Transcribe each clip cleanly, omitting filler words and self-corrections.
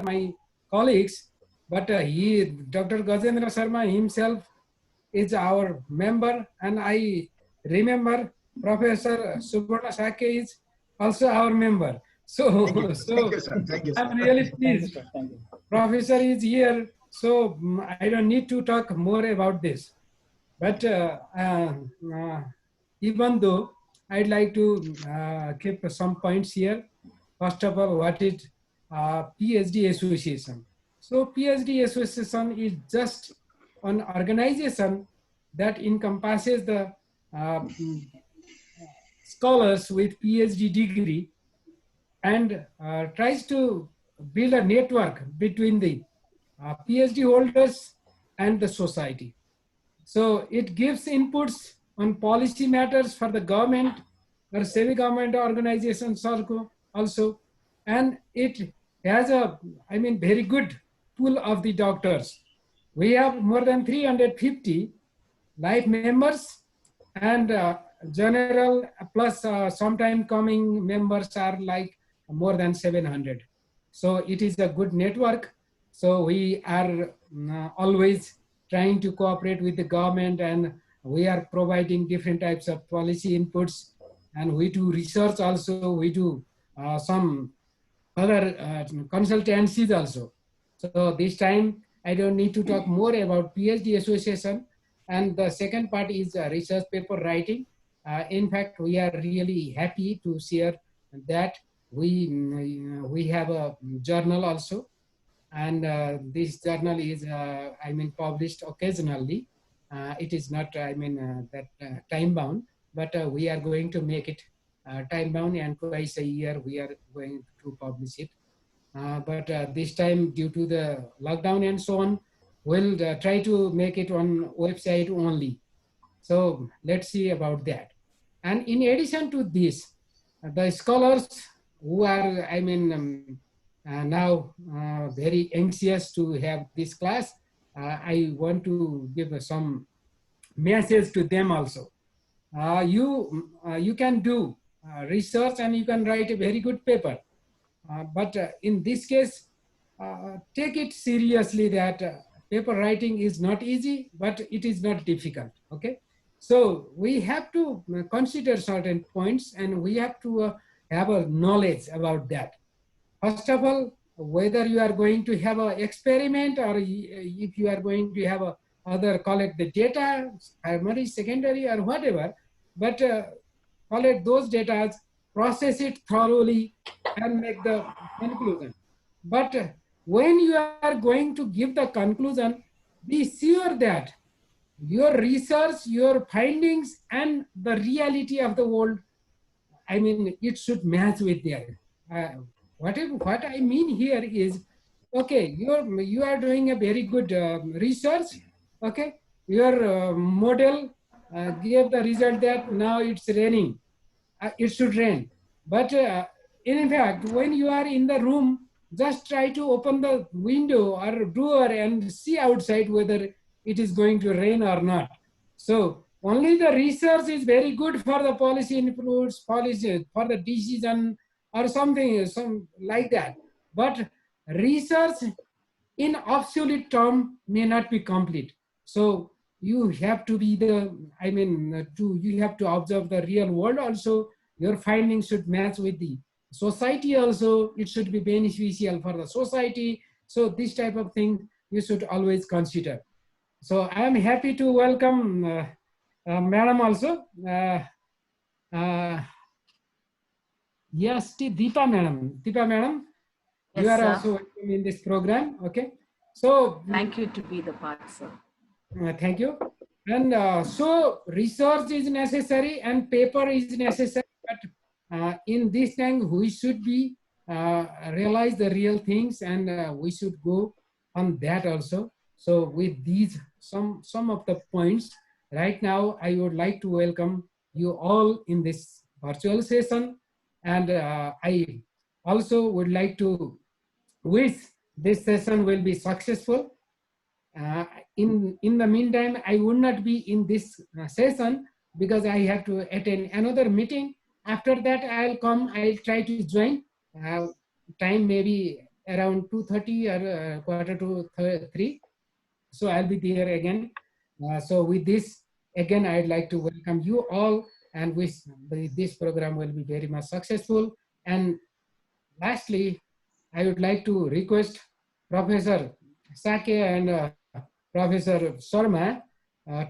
my colleagues, but Dr. Gajendra Sharma himself is our member, and I remember Professor Subarna Sakya is also our member. So, Thank you. Thank you, sir. Thank you, sir. I'm really Thank you, pleased. sir. Thank you. Professor is here, so I don't need to talk more about this. But even though I'd like to keep some points here. First of all, what is PhD Association? So PhD Association is just an organization that encompasses the scholars with PhD degree and tries to build a network between the PhD holders and the society. So it gives inputs on policy matters for the government or semi-government organizations also, and it has a, very good pool of the doctors. We have more than 350 life members, and general plus sometime coming members are like more than 700. So it is a good network. So we are always trying to cooperate with the government, and we are providing different types of policy inputs, and we do research also, we do some other consultancies also. So this time I don't need to talk more about PhD association. And the second part is research paper writing. In fact, we are really happy to share that we have a journal also, and this journal is published occasionally. It is not that time bound, but we are going to make it time bound, and twice a year we are going to publish it. But this time, due to the lockdown and so on, we'll try to make it on website only. So let's see about that. And in addition to this, the scholars who are, now very anxious to have this class, I want to give some message to them also. You can do research and you can write a very good paper. But in this case, take it seriously that paper writing is not easy, but it is not difficult, okay? So we have to consider certain points, and we have to have a knowledge about that. First of all, whether you are going to have an experiment, or if you are going to have a other collect the data, primary, secondary, or whatever, but collect those data, process it thoroughly, and make the conclusion. But when you are going to give the conclusion, be sure that your research, your findings, and the reality of the world, it should match with that. What I mean here is, okay, you are doing a very good research, okay? Your model gave the result that now it's raining. It should rain. But in fact, when you are in the room, just try to open the window or door and see outside whether it is going to rain or not. So only the research is very good for the policy influence, policy for the decision or something, some like that. But research in absolute term may not be complete. So you have to be you have to observe the real world also. Your findings should match with the society also. It should be beneficial for the society. So this type of thing you should always consider. So I am happy to welcome Madam also. Yes, Deepa Madam. Deepa Madam, Yes, you are sir. also in this program. Okay. So Thank you to be the part, sir. thank you. And so research is necessary and paper is necessary, but in this time we should be realize the real things, and we should go on that also. So with these some of the points, right now I would like to welcome you all in this virtual session, and I also would like to wish this session will be successful. In the meantime, I would not be in this session because I have to attend another meeting. After that, I'll come, I'll try to join. Time maybe around 2:30 or quarter to 3. So I'll be there again. So with this, again, I'd like to welcome you all and wish this program will be very much successful. And lastly, I would like to request Professor Sake and Professor Sharma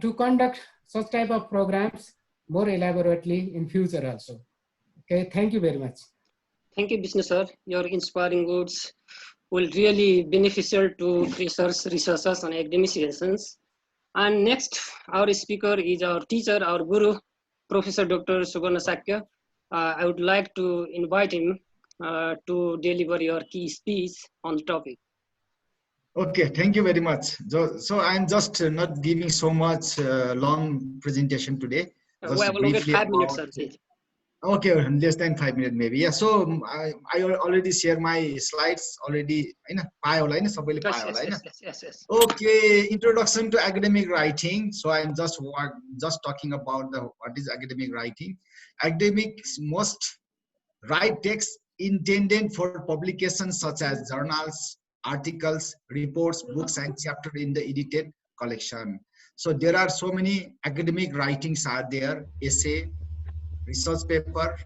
to conduct such type of programs more elaborately in future also. Okay, thank you very much. Thank you, Vishnu sir. Your inspiring words will really beneficial to researchers and academicians. And next, our speaker is our teacher, our guru, Professor Dr. Subarna Sakya. I would like to invite him to deliver your key speech on the topic. Okay, thank you very much. So I'm just not giving so much long presentation today. We have only 5 minutes, sir. Okay, less than 5 minutes maybe. Yeah, so I already share my slides already. Yes. Okay, introduction to academic writing. So I'm just talking about what is academic writing. Academics must write text intended for publications such as journals, articles, reports, books, and chapter in the edited collection. So there are so many academic writings are there: essay, research paper,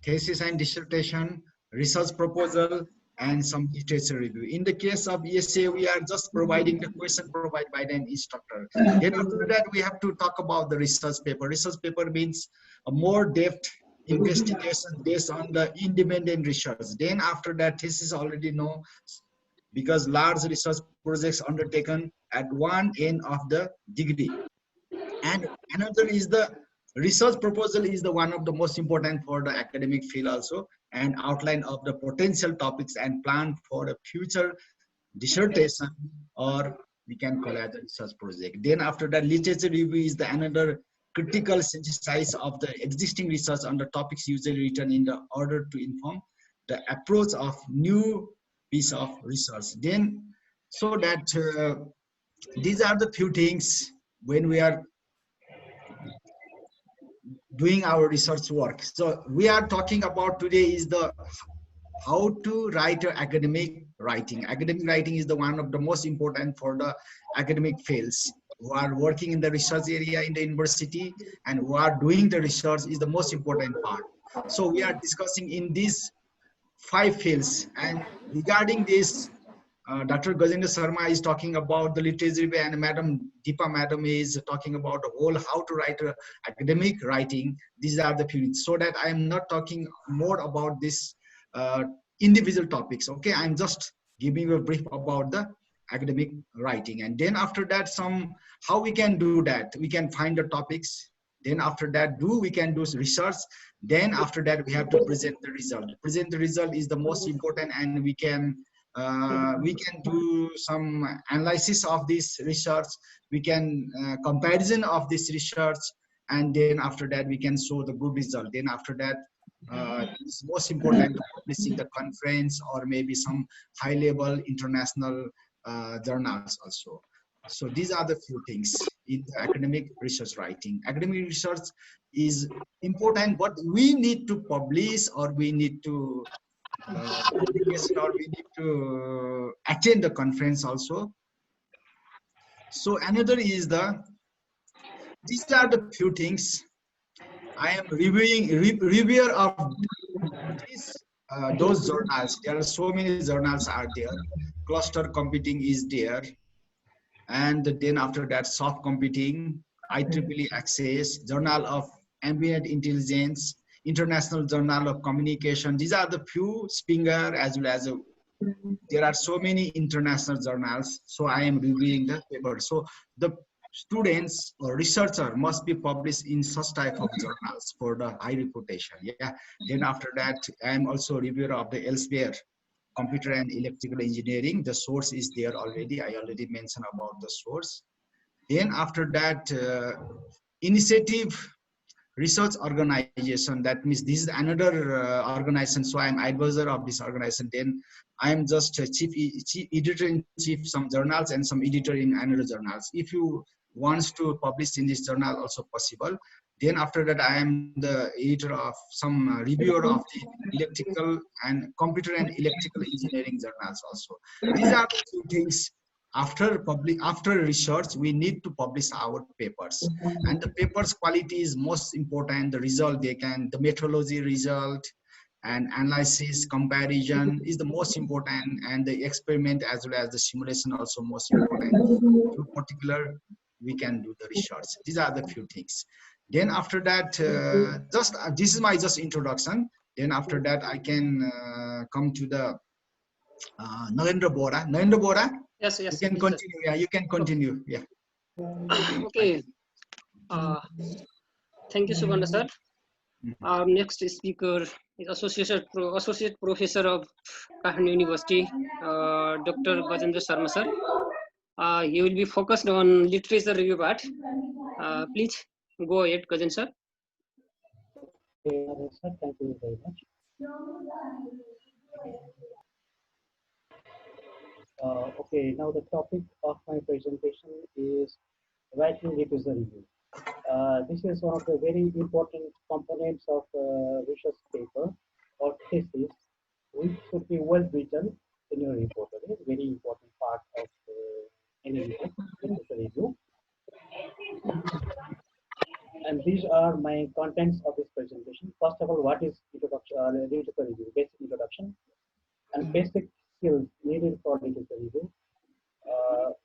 thesis and dissertation, research proposal, and some literature review. In the case of essay, we are just providing the question provided by an instructor. Then after that, we have to talk about the research paper. Research paper means a more depth investigation based on the independent research. Then after that, thesis already know, because large research projects undertaken at one end of the degree. And another is the research proposal is the one of the most important for the academic field also, and outline of the potential topics and plan for a future dissertation, or we can call it a research project. Then after that, literature review is the another critical synthesis of the existing research on the topics usually written in the order to inform the approach of new piece of research. Then so that these are the few things when we are doing our research work. So we are talking about today is the how to write academic writing. Academic writing is the one of the most important for the academic fields who are working in the research area in the university and who are doing the research is the most important part. So we are discussing in these 5 fields, and regarding this, Dr. Gajendra Sharma is talking about the literature review, and Madam Deepa Madam is talking about the whole how to write academic writing. These are the fields. So that I am not talking more about this individual topics. Okay, I'm just giving you a brief about the academic writing, and then after that, some how we can do that. We can find the topics. Then after that, we can do research. Then after that, we have to present the result. Present the result is the most important, and we can do some analysis of this research. We can comparison of this research, and then after that we can show the good result. Then after that, it's most important to publish in the conference or maybe some high level international journals also. So these are the few things in the academic research writing. Academic research is important, but we need to publish, or we need to or we need to attend the conference also. So another is these are the few things. I am reviewer of those journals. There are so many journals are there. Cluster computing is there, and then after that, soft computing, IEEE Access, Journal of Ambient Intelligence, International Journal of Communication. These are the few Springer, as well as there are so many international journals. So I am reviewing the paper. So the students or researcher must be published in such type of journals for the high reputation. Yeah. Then after that, I am also a reviewer of the Elsevier Computer and Electrical Engineering. The source is there already. I already mentioned about the source. Then after that, initiative research organization. That means this is another organization. So I'm advisor of this organization. Then I am just a chief editor-in-chief some journals and some editor in another journals. If you wants to publish in this journal, also possible. Then after that, I am the editor of some reviewer of the electrical and computer and electrical engineering journals also. These are the two things. After research, we need to publish our papers, and the papers quality is most important. The result the metrology result and analysis comparison is the most important, and the experiment as well as the simulation also most important. To particular, we can do the research. These are the few things. Then after that, this is my just introduction. Then after that, I can come to the Narendra Bora. Narendra Bora, Yes, you yes, can please, sir. continue. Yeah, you can continue. Yeah. Okay. Thank you, Subhanda sir. Our next speaker is Associate Professor of Kahan University, Dr. Gajendra Sharma sir. He will be focused on literature review part. Please go ahead, Gajen sir. Sir, thank you very much. Okay, now the topic of my presentation is writing literature review. This is one of the very important components of research paper or thesis, which should be well written in your report. Okay? Very important part of any report, literature review. And these are my contents of this presentation. First of all, what is introduction, literature review? Basic introduction and basic skills needed for literature review,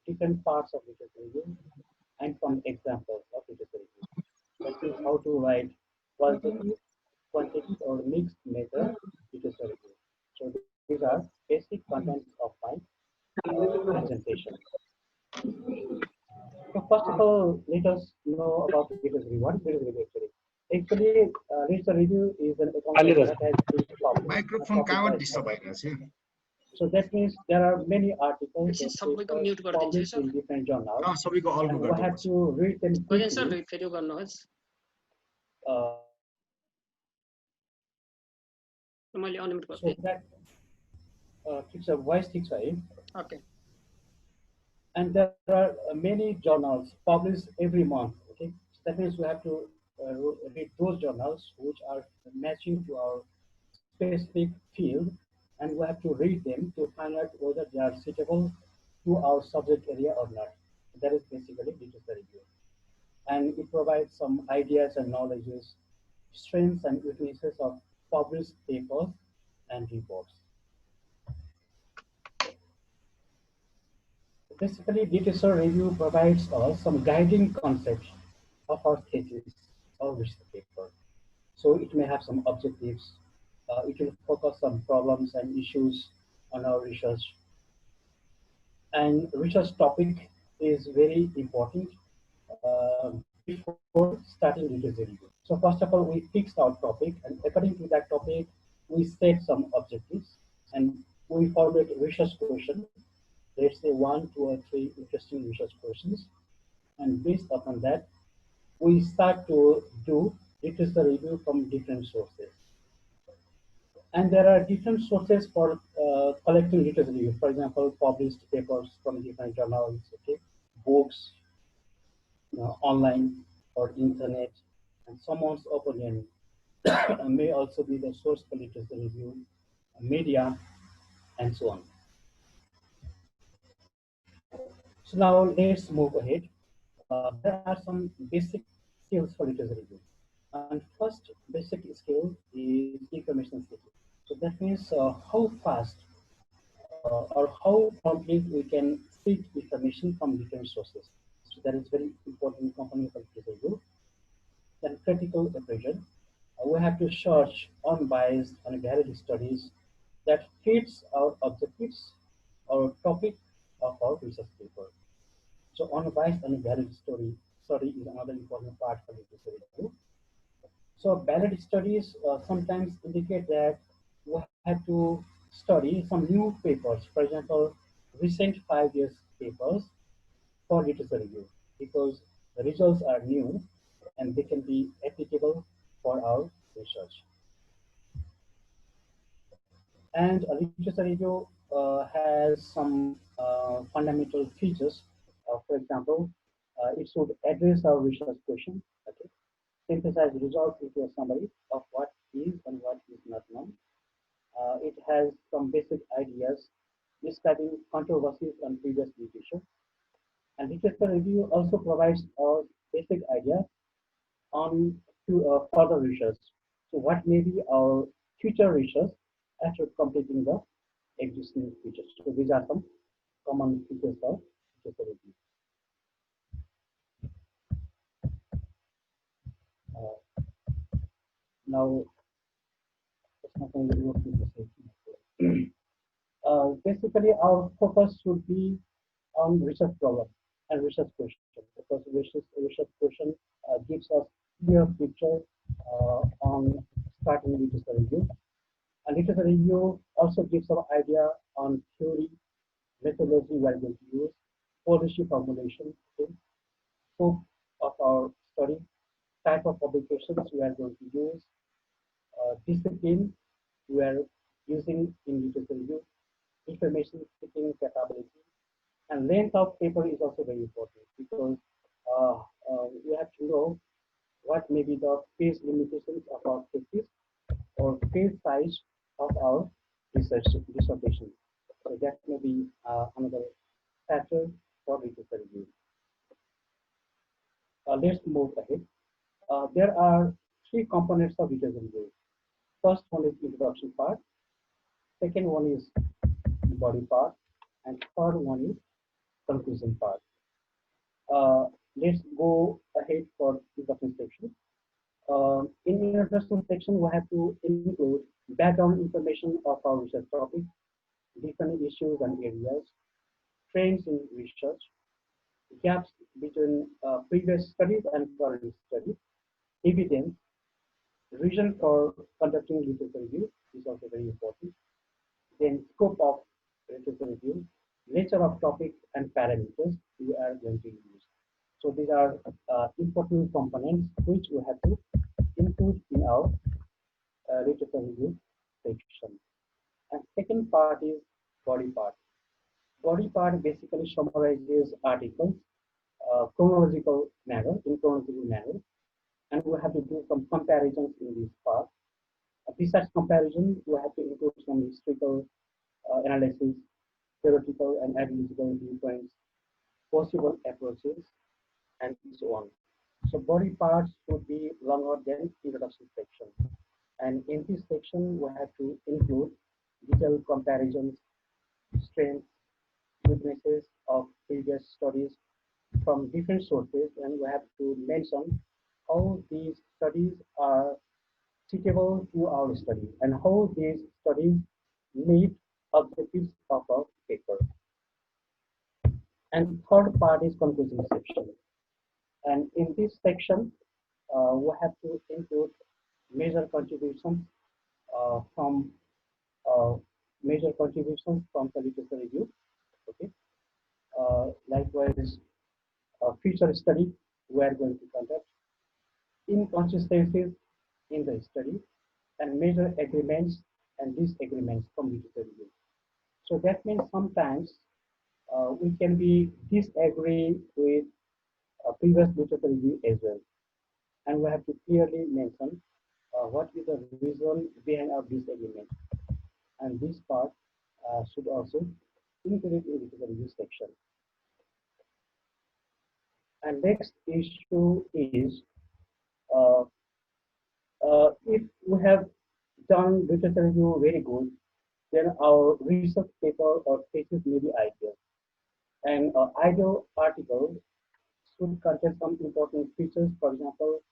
different parts of literature review, and some examples of literature review. That is how to write qualitative, quantitative, or mixed method literature review. So these are basic contents of my presentation. So first of all, let us know about literature review. What is literature review actually? Actually, literature review is an account that has been published. Microphone कहाँ disturb भइरहेको छ? So that means there are many articles This is that सबैको mute गरिदिन्छु published sir. in different journals, सबैको algo and we गर्नुपर्छ. have to read them Gajen sir, quickly. फेरि गर्नुहोस्. Uh, मैले unmute so गर्दै. that keeps a voice fixed, right? Okay. And there are many journals published every month. Okay, so that means we have to read those journals which are matching to our specific field, and we have to read them to find out whether they are suitable to our subject area or not. That is basically literature review, and it provides some ideas and knowledges, strengths and weaknesses of published papers and reports. Basically, literature review provides us some guiding concepts of our thesis or research paper. So it may have some objectives. It will focus on problems and issues on our research. And research topic is very important before starting literature review. So first of all, we fixed our topic, and according to that topic, we set some objectives, and we formulate research questions. Let's say 1, 2, or 3 interesting research questions, and based upon that, we start to do literature review from different sources. And there are different sources for collecting literature review. For example, published papers from different journals, okay, books, online or internet, and someone's opinion may also be the source for literature review, media, and so on. So now let's move ahead. There are some basic skills for literature review. And first basic skill is information seeking. So that means how fast or how promptly we can seek information from different sources. So that is very important component for literature review. Then critical appraisal. We have to search unbiased and varied studies that fits our objectives or topic of our research paper. So unbiased and varied study is another important part for literature review. So valid studies sometimes indicate that we have to study some new papers, for example, recent 5 years papers for literature review, because the results are new and they can be applicable for our research. And a literature review has some fundamental features. For example, it should address our research question. Okay? synthesize results into a summary of what is and what is not known. It has some basic ideas describing controversies on previous literature. And literature review also provides a basic idea on to further research. So what may be our future research after completing the existing features. So these are some common features of literature review. Now, it's not going to work with the safety. Basically, our focus should be on research problem and research question, because research question gives us clear picture on starting literature review. And literature review also gives some idea on theory, methodology we are going to use, policy formulation, okay, scope of our study, type of publications we are going to use, discipline we are using in literature review, information seeking capability, and length of paper is also very important, because we have to know what may be the page limitations of our thesis or page size of our research dissertation. So that may be another factor for literature review. Let's move ahead. There are three components of literature review. First one is introduction part, second one is body part, and third one is conclusion part. Let's go ahead for introduction section. In introduction section, we have to include background information of our research topic, different issues and areas, trends in research, gaps between previous studies and current studies, evidence, reason for conducting literature review is also very important. Then scope of literature review, nature of topic and parameters we are going to use. So these are important components which we have to include in our literature review section. And second part is body part. Body part basically summarizes articles in chronological manner, and we have to do some comparisons in this part. Besides comparison, we have to include some historical analysis, theoretical and analytical viewpoints, possible approaches, and so on. So body parts would be longer than introduction section. And in this section, we have to include detailed comparisons, strengths, weaknesses of previous studies from different sources, and we have to mention how these studies are suitable to our study and how these studies meet objectives of our paper. And third part is conclusion section. And in this section, we have to include major contributions from the literature review. Okay. Likewise, future study we are going to conduct, inconsistencies in the study, and major agreements and disagreements from literature review. So that means sometimes we can be disagree with previous literature review as well, and we have to clearly mention what is the reason behind our disagreement, and this part should also include in literature review section. And next issue is if we have done literature review very good, then our research paper or thesis may be ideal. And ideal article should contain some important features. For example,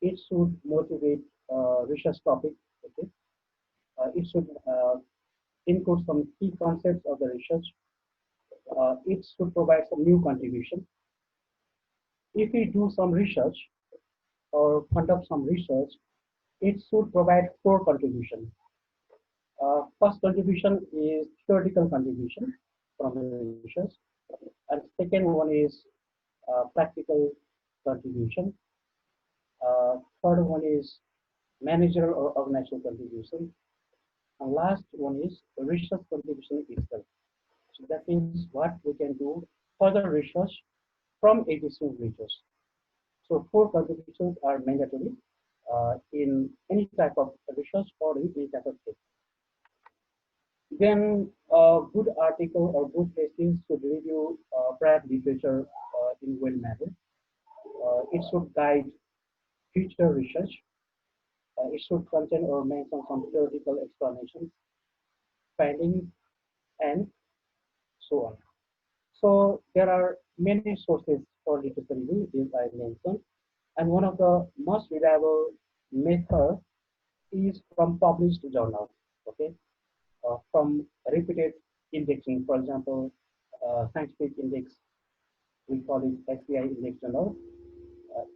it should motivate research topic. Okay, it should include some key concepts of the research. It should provide some new contribution. If we do some research or conduct some research, it should provide 4 contributions. First contribution is theoretical contribution from the research, and second one is practical contribution. Third one is managerial or organizational contribution, and last one is research contribution itself. So that means what we can do further research from existing research. So 4 contributions are mandatory in any type of research or in any type of case. Then a good article or good thesis should review prior literature in well manner. It should guide future research. It should contain or mention some theoretical explanations, findings, and so on. So there are many sources for literature review, as I mentioned, and one of the most reliable method is from published journals. Okay, from repeated indexing, for example, scientific index, we call it SPI index journal,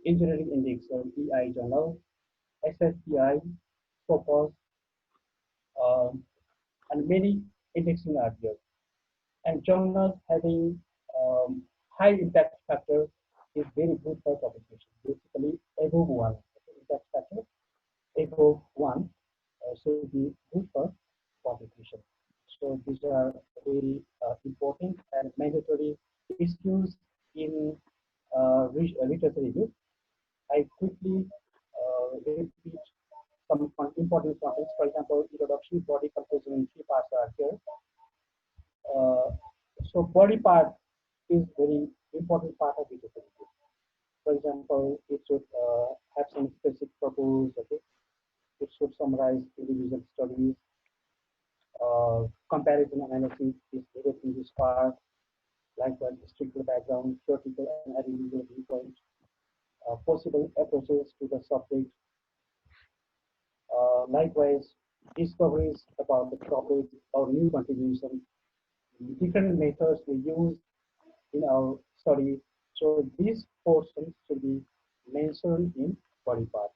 engineering index or EI journal, SSPI, Scopus, and many indexing are there. And journals having high impact factor is very good for publication. Basically, above one impact factor, above one should be good for publication. So these are very important and mandatory issues in literature review. I quickly repeat some important topics. For example, introduction, body composition in 3 parts are here. So body part is very important part of literature review. For example, it should have some specific purpose. Okay, it should summarize individual studies. Comparison analysis is needed in this part, likewise historical background, theoretical and analytical viewpoint, possible approaches to the subject, likewise discoveries about the topic or new contribution, different methods we use in our study. So these portions should be mentioned in body part.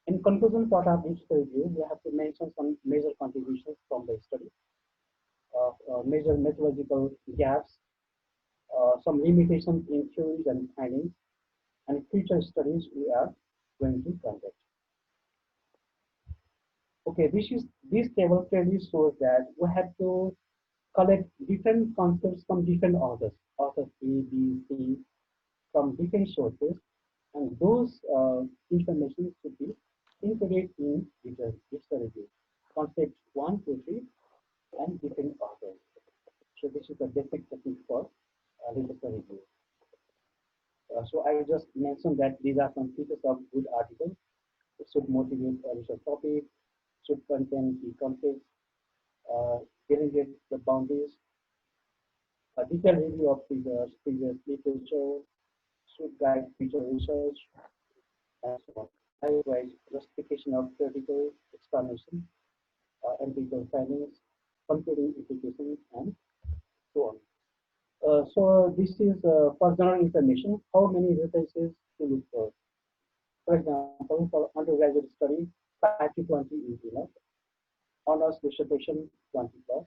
In conclusion part of each review, we have to mention some major contributions from the study, major methodological gaps, some limitations in theories and findings, and future studies we are going to conduct. Okay, this table clearly shows that we have to collect different concepts from different authors, authors A, B, C, from different sources, and those information should be included in literature review. Concepts 1, 2, 3, and different authors. So this is the basic technique for literature review. So I just mentioned that these are some features of good articles. It should motivate a research topic, should contain key concepts, delineate the boundaries, a detailed review of previous literature, should guide future research, and so on. Likewise, justification of theoretical explanation, empirical findings, concluding implications, and so on. So this is for general information, how many references to look for. For example, for undergraduate study, 5 to 20 is enough. Honors dissertation, 20 plus.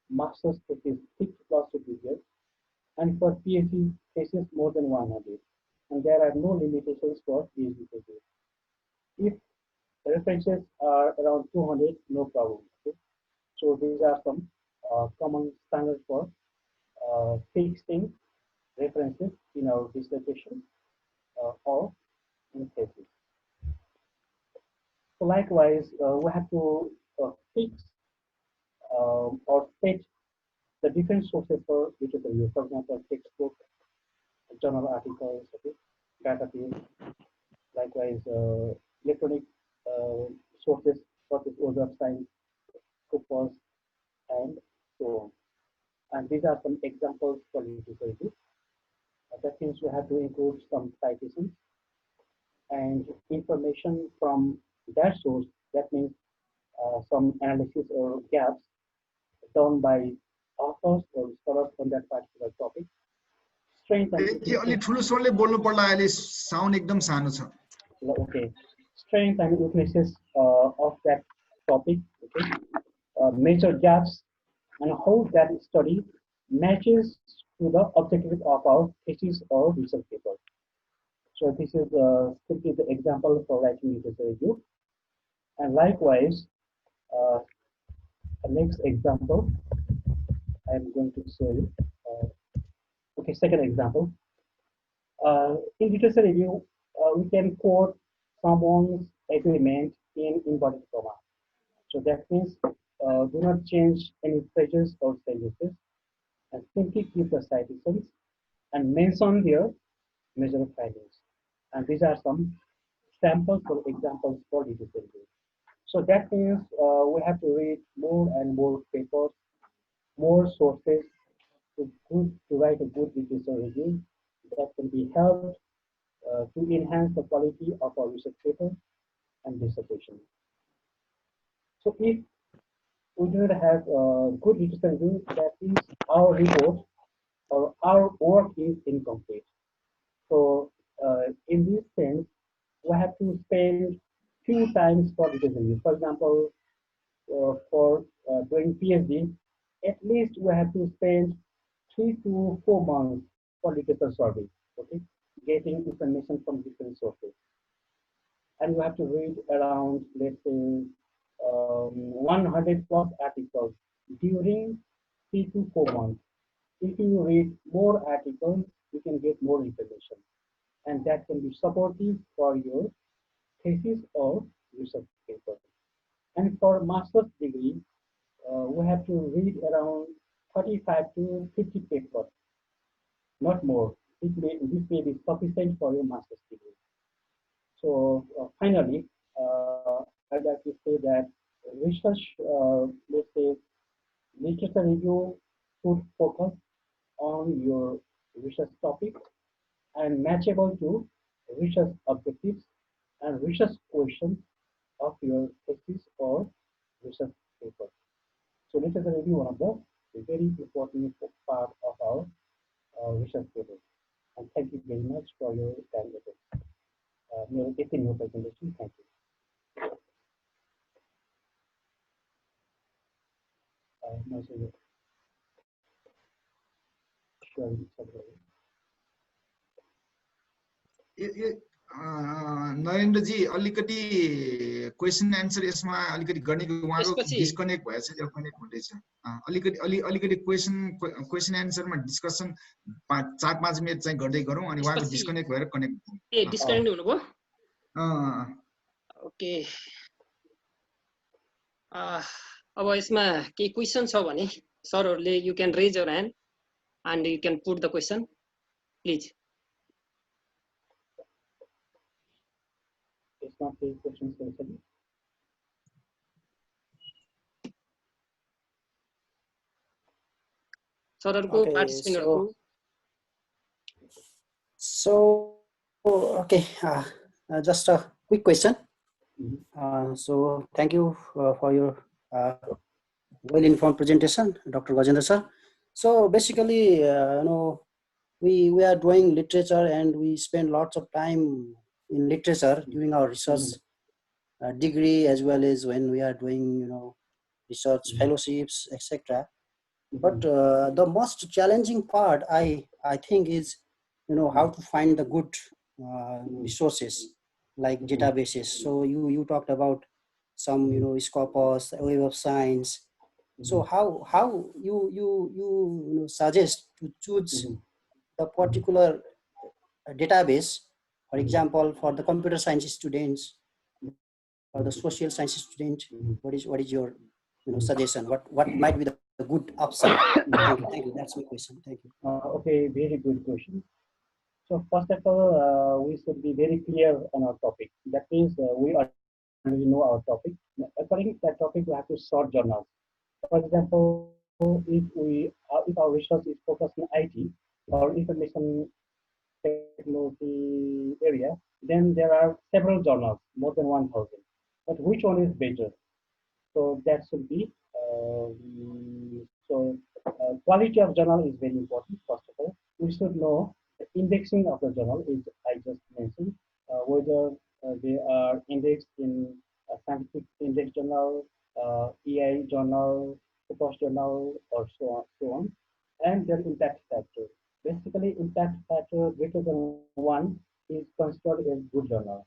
Master's thesis, 6 plus would be good. And for PhD thesis, more than 100. And there are no limitations for PhD thesis. If references are around 200, no problem. Okay? So these are some common standards for fixing references in our dissertation or in thesis. So likewise, we have to fix or set the different sources for literature review. For example, textbook, journal articles, okay, database, likewise electronic sources such as Web of Science, Scopus, and so on. And these are some examples for literature review. That means we have to include some citations and information from that source. That means some analysis or gaps done by authors or scholars on that particular topic. Strength and okay. Strength and weaknesses of that topic. Okay. Major gaps and how that study matches to the objective of our thesis or research paper. So this is simply the example for writing literature review. And likewise, the next example I'm going to show you. Okay, second example. in literature review, we can quote someone's agreement in inverted comma. So that means do not change any phrases or sentences and simply keep the citations and mention their major findings. And these are some samples or examples for literature review. So that means we have to read more and more papers, more sources to write a good literature review that can be helped to enhance the quality of our research paper and dissertation. So if we do not have a good literature review, that means our report or our work is incomplete. So in this sense, we have to spend few times for literature review. For example, for doing PhD, at least we have to spend 3 to 4 months for literature survey, okay, getting information from different sources. And you have to read around, let's say, 100 plus articles during 3 to 4 months. If you read more articles, you can get more information, and that can be supportive for your thesis or research paper. And for master's degree, we have to read around 35 to 50 papers, not more. This may be sufficient for your master's degree. So finally, I'd like to say that research, let's say, literature review should focus on your research topic and matchable to research objectives and research questions of your thesis or research paper. So literature review one of the very important part of our research paper. And thank you very much for your time. Your 18-minute presentation. Thank you. नरेन्द्रजी अलिकति question answer यसमा अलिकति गर्ने उहाँको disconnect भएछ या connect हुँदैछ अलिकति question एन्सरमा discussion 4-5 minute चाहिँ गर्दै गरौँ अनि उहाँको डिस्कनेक्ट भएर कनेक्ट ए डिस्कनेक्ट हुनुभयो ओके अब यसमा केही क्वेसन छ भने सरहरूले you can raise your hand and you can put the question please सरहरूको पार्टिसिपेन्टहरुको okay, just a quick question. So thank you for your well-informed presentation, Dr. Gajendra sir. So basically, we are doing literature and we spend lots of time in literature during our research degree as well as when we are doing, research fellowships, etc. But the most challenging part, I think, is how to find the good resources like databases. So you talked about some Scopus, Web of Science. So how you suggest to choose the particular database, for example, for the computer science students or the social science student? What is your suggestion? What might be the good option? Thank you. That's my question. Thank you. Okay, very good question. So first of all, we should be very clear on our topic. That means we already know our topic. According to that topic, we have to sort journals. For example, if our research is focused on IT or information technology area, then there are several journals, more than 1,000. But which one is better? So that should be quality of journal is very important. First of all, we should know the indexing of the journal, is I just mentioned, whether they are indexed in a scientific index journal, EI journal, Scopus journal, or so on, and their impact factor. Basically, impact factor greater than 1 is considered as good journal.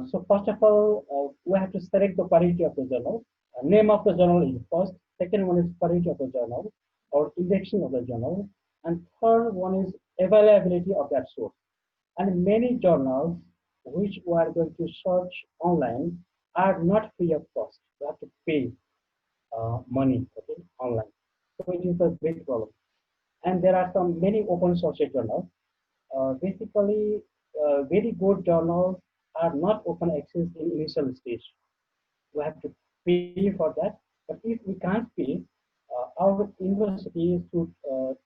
So first of all, we have to select the quality of the journal. Name of the journal is first. Second one is quality of the journal or indexing of the journal. And third one is availability of that source. And many journals which we are going to search online are not free of cost. You have to pay money, okay, online. So it is a big problem. And there are some many open source journals. Basically, very good journals are not open access in initial stage. We have to pay for that. But if we can't pay, our university should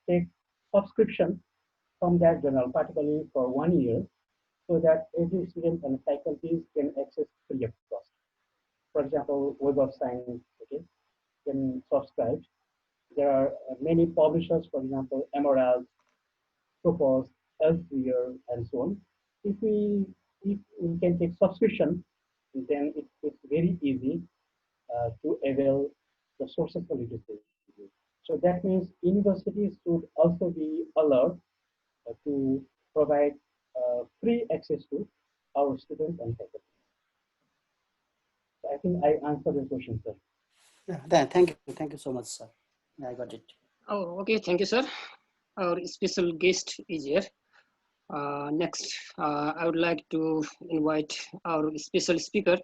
take subscription from that journal, particularly for 1 year, so that every student and faculty can access free of cost. For example, Web of Science, okay, can subscribe. There are many publishers, for example, Emerald, Scopus, Elsevier, and so on. If we can take subscription, then it's very easy to avail the sources of literacy. So that means universities should also be alert to provide free access to our students and faculty. So I think I answered the question, sir. Yeah, thank you so much, sir. I got it. Oh, okay. Thank you, sir. Our special guest is here. Next, I would like to invite our special speaker,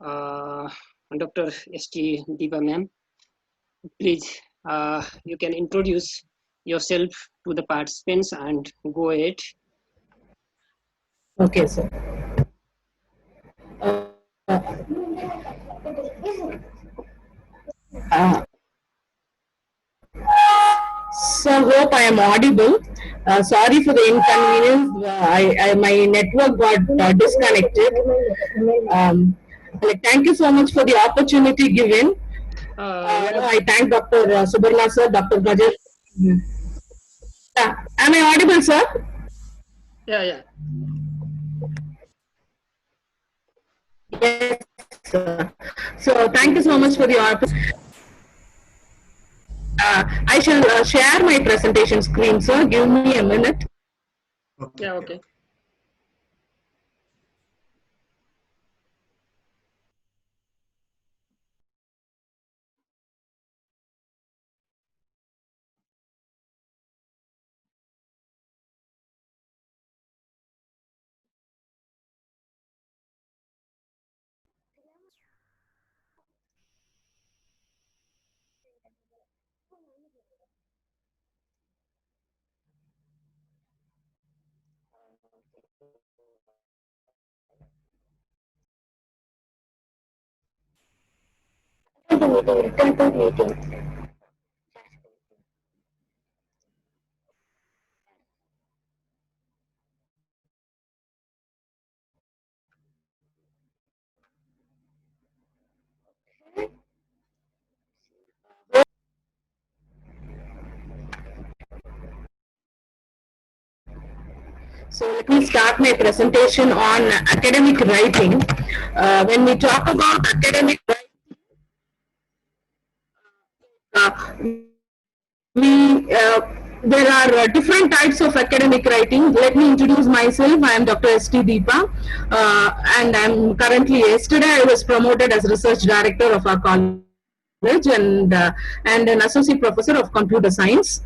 Dr. S.T. Dipa ma'am. Please, you can introduce yourself to the participants and go ahead. Okay, sir. So hope I am audible. Sorry for the inconvenience. My network got disconnected. Thank you so much for the opportunity given. I thank Dr. Subarna sir, Dr. Gajar. Am I audible, sir? Yeah. Yes, sir. So thank you so much for the opportunity. I shall share my presentation screen, sir. Give me a minute. Yeah, okay. So let me start my presentation on academic writing. When we talk about academic writing, there are different types of academic writing. Let me introduce myself. I am Dr. S.T. Deepa, and I'm currently, yesterday I was promoted as research director of our college and an associate professor of computer science.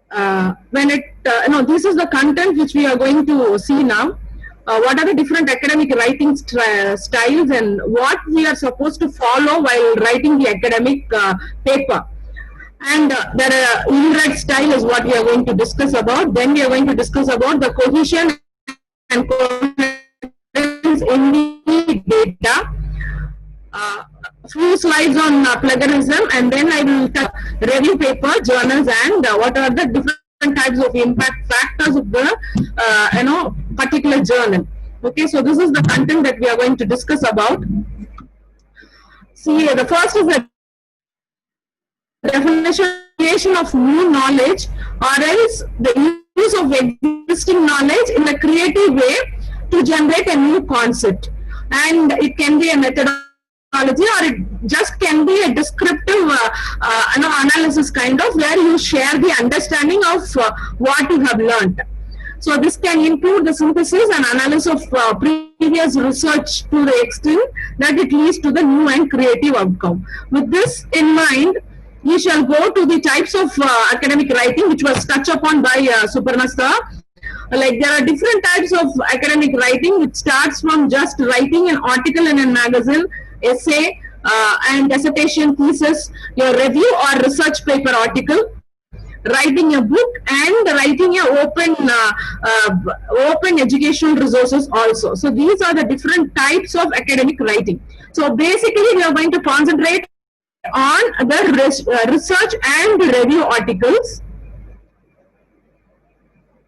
This is the content which we are going to see now. What are the different academic writing styles and what we are supposed to follow while writing the academic paper. And the indirect style is what we are going to discuss about. Then we are going to discuss about the cohesion and coherence in the data. Few slides on plagiarism, and then I will review paper, journals, and what are the different types of impact factors of the particular journal. Okay, so this is the content that we are going to discuss about. See, the first is the definition of new knowledge, or else the use of existing knowledge in a creative way to generate a new concept, and it can be a methodology, or it just can be a descriptive analysis kind of, where you share the understanding of what you have learned. So this can include the synthesis and analysis of previous research to the extent that it leads to the new and creative outcome. With this in mind, we shall go to the types of academic writing which was touched upon by Suparna sir. Like there are different types of academic writing. It starts from just writing an article in a magazine, essay, and dissertation thesis, your review or research paper article, writing a book, and writing a open educational resources also. So these are the different types of academic writing. So basically we are going to concentrate on the research and review articles.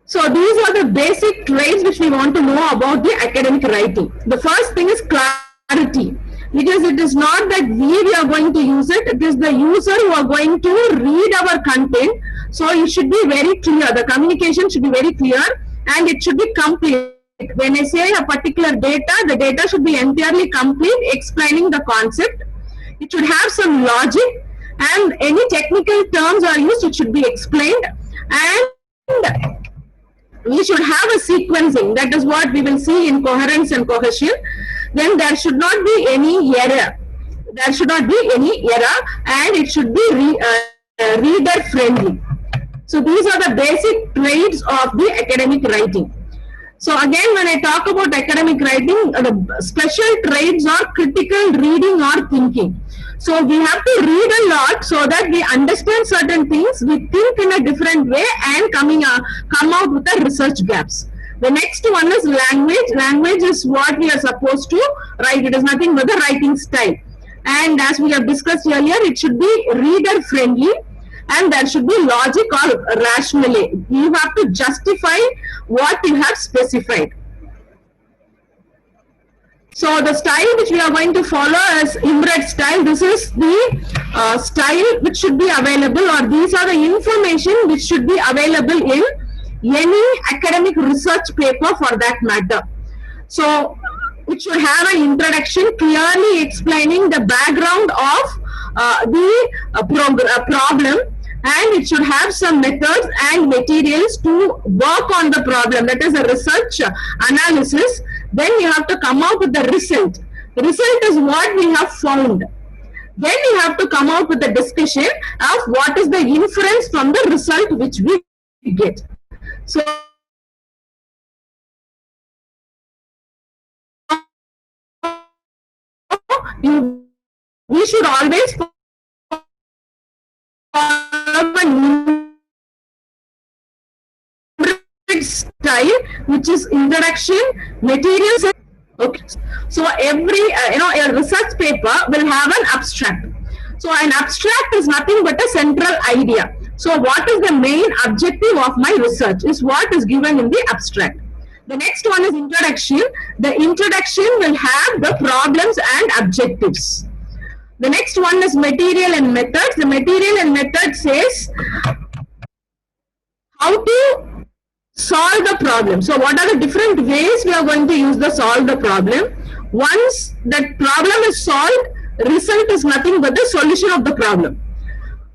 So these are the basic traits which we want to know about the academic writing. The first thing is clarity, because it is not that we are going to use it, it is the user who are going to read our content. So it should be very clear, the communication should be very clear, and it should be complete. When I say a particular data, the data should be entirely complete, explaining the concept. It should have some logic, and any technical terms are used, it should be explained, and we should have a sequencing. That is what we will see in coherence and cohesion. Then there should not be any error. There should not be any error, and it should be reader friendly. So these are the basic traits of the academic writing. So again, when I talk about academic writing, the special traits are critical reading or thinking. So we have to read a lot so that we understand certain things, we think in a different way, and come out with the research gaps. The next one is language. Language is what we are supposed to write. It is nothing but the writing style. And as we have discussed earlier, it should be reader friendly, and there should be logic or rationally. You have to justify what you have specified. So the style which we are going to follow is IMRED style. This is the style which should be available, or these are the information which should be available in any academic research paper for that matter. So it should have an introduction clearly explaining the background of the problem, and it should have some methods and materials to work on the problem. That is a research analysis. Then you have to come out with the result. The result is what we have found. Then you have to come out with a discussion of what is the inference from the result which we get. So we should always follow a style which is introduction, materials. Okay, so every a research paper will have an abstract. So an abstract is nothing but a central idea. So what is the main objective of my research is what is given in the abstract. The next one is introduction. The introduction will have the problems and objectives. The next one is material and methods. The material and method says how to solve the problem. So what are the different ways we are going to use the solve the problem? Once that problem is solved, result is nothing but the solution of the problem.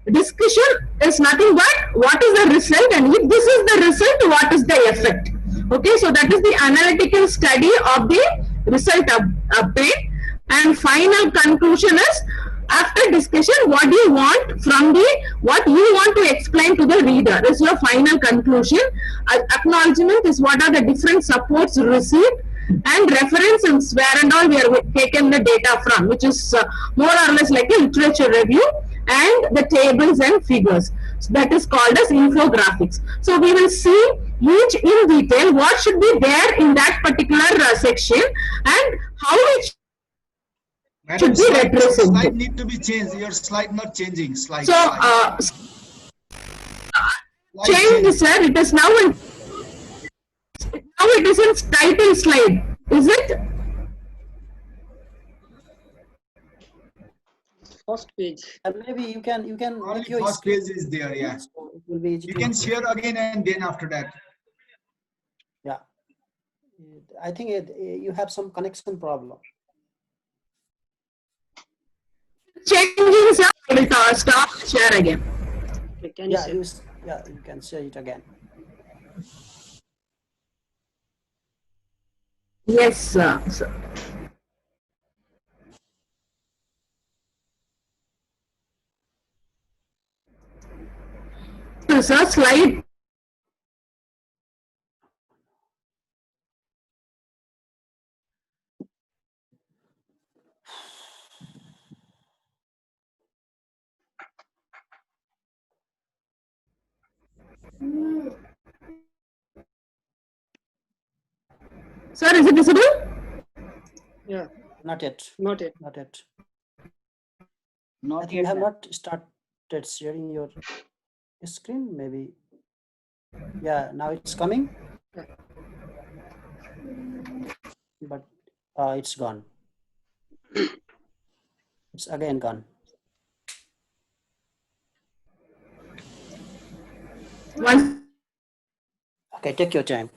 Discussion is nothing but what is the result, and if this is the result, what is the effect. Okay, so that is the analytical study of the result obtained. And final conclusion is, after discussion, what do you want from what you want to explain to the reader is your final conclusion. Acknowledgement is what are the different supports received, and reference and where and all we are taken the data from, which is more or less like a literature review, and the tables and figures. So that is called as infographics. So we will see each in detail what should be there in that particular section, and how it Madam, should be represented. Slide need to be changed. Your slide not changing. Slide. So change, sir. It is now in title slide. Is it? First page. Maybe you can Only make your first page is there. Yeah. so it will be easy You to- can share again and then after that. Yeah, I think you have some connection problem. Changing, sir. I will stop share again. Okay, can you Yeah, say? you can share it again. Yes, sir. Sir, slide. Sir, is it visible? Yeah, Not yet. not yet. Not yet. I Not think you yet. have ma'am. not started sharing your screen, maybe. Yeah, now it's coming. But it's gone. It's again gone. Once. Okay, take your time.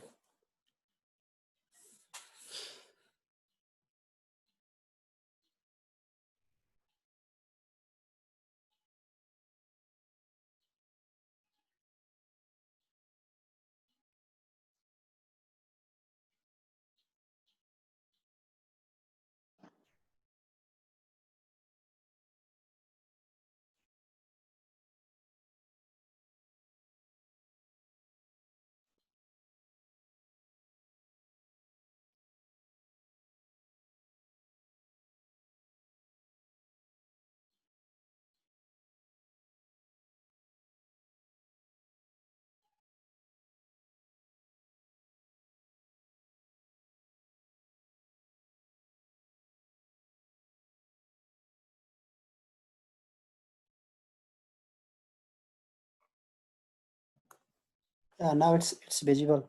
Now it's visible.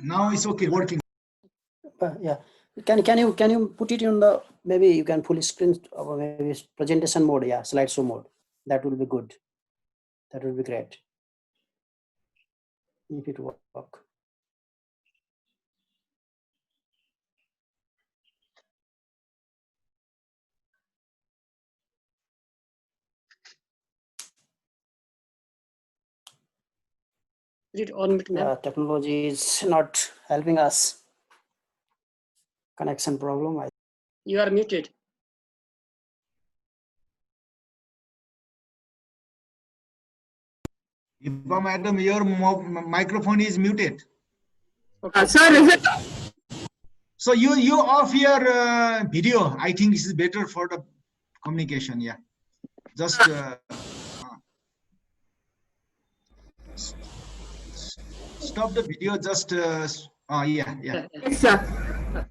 Now it's okay, working. Yeah. Can you put it in the, maybe you can full screen or maybe presentation mode? Yeah, slideshow mode. That will be good. That will be great. If it work. Is it on mute, ma'am? Technology is not helping us. Connection problem. You are muted. Eva madam, your microphone is muted. Sir, is it? So you off your video. I think this is better for the communication. Yeah, just stop the video. Just yeah. Yeah. Yes, sir.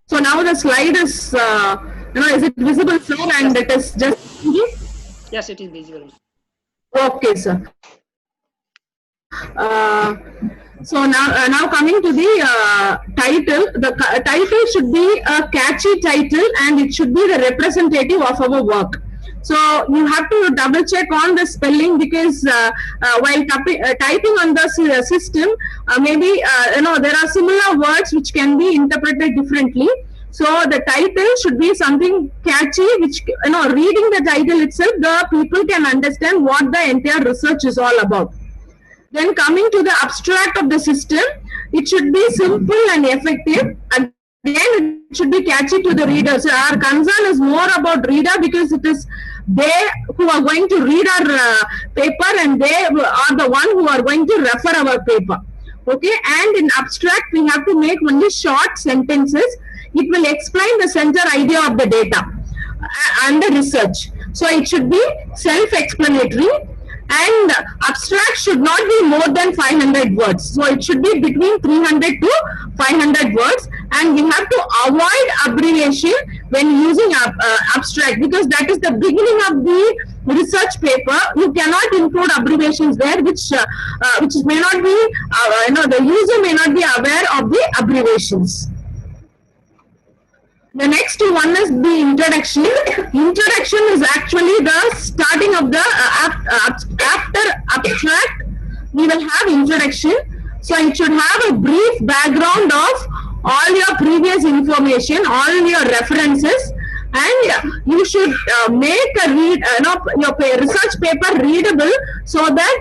So now the slide is, is it visible, sir? And it is just. Yes, it is visible. Okay, sir. So now coming to the title, the title should be a catchy title and it should be the representative of our work. So you have to double check on the spelling because while typing on the system, maybe there are similar words which can be interpreted differently. So the title should be something catchy, which reading the title itself, the people can understand what the entire research is all about. Then coming to the abstract of the system, it should be simple and effective. Again, it should be catchy to the reader. So our concern is more about reader because it is they who are going to read our paper and they are the one who are going to refer our paper. Okay, and in abstract, we have to make only short sentences. It will explain the center idea of the data and the research. So it should be self-explanatory. And abstract should not be more than 500 words. So it should be between 300 to 500 words. And we have to avoid abbreviation when using abstract because that is the beginning of the research paper. You cannot include abbreviations there, which may not be, the user may not be aware of the abbreviations. The next one is the introduction. Introduction is actually the starting of the after abstract. We will have introduction. So it should have a brief background of all your previous information, all your references, and you should make a your research paper readable so that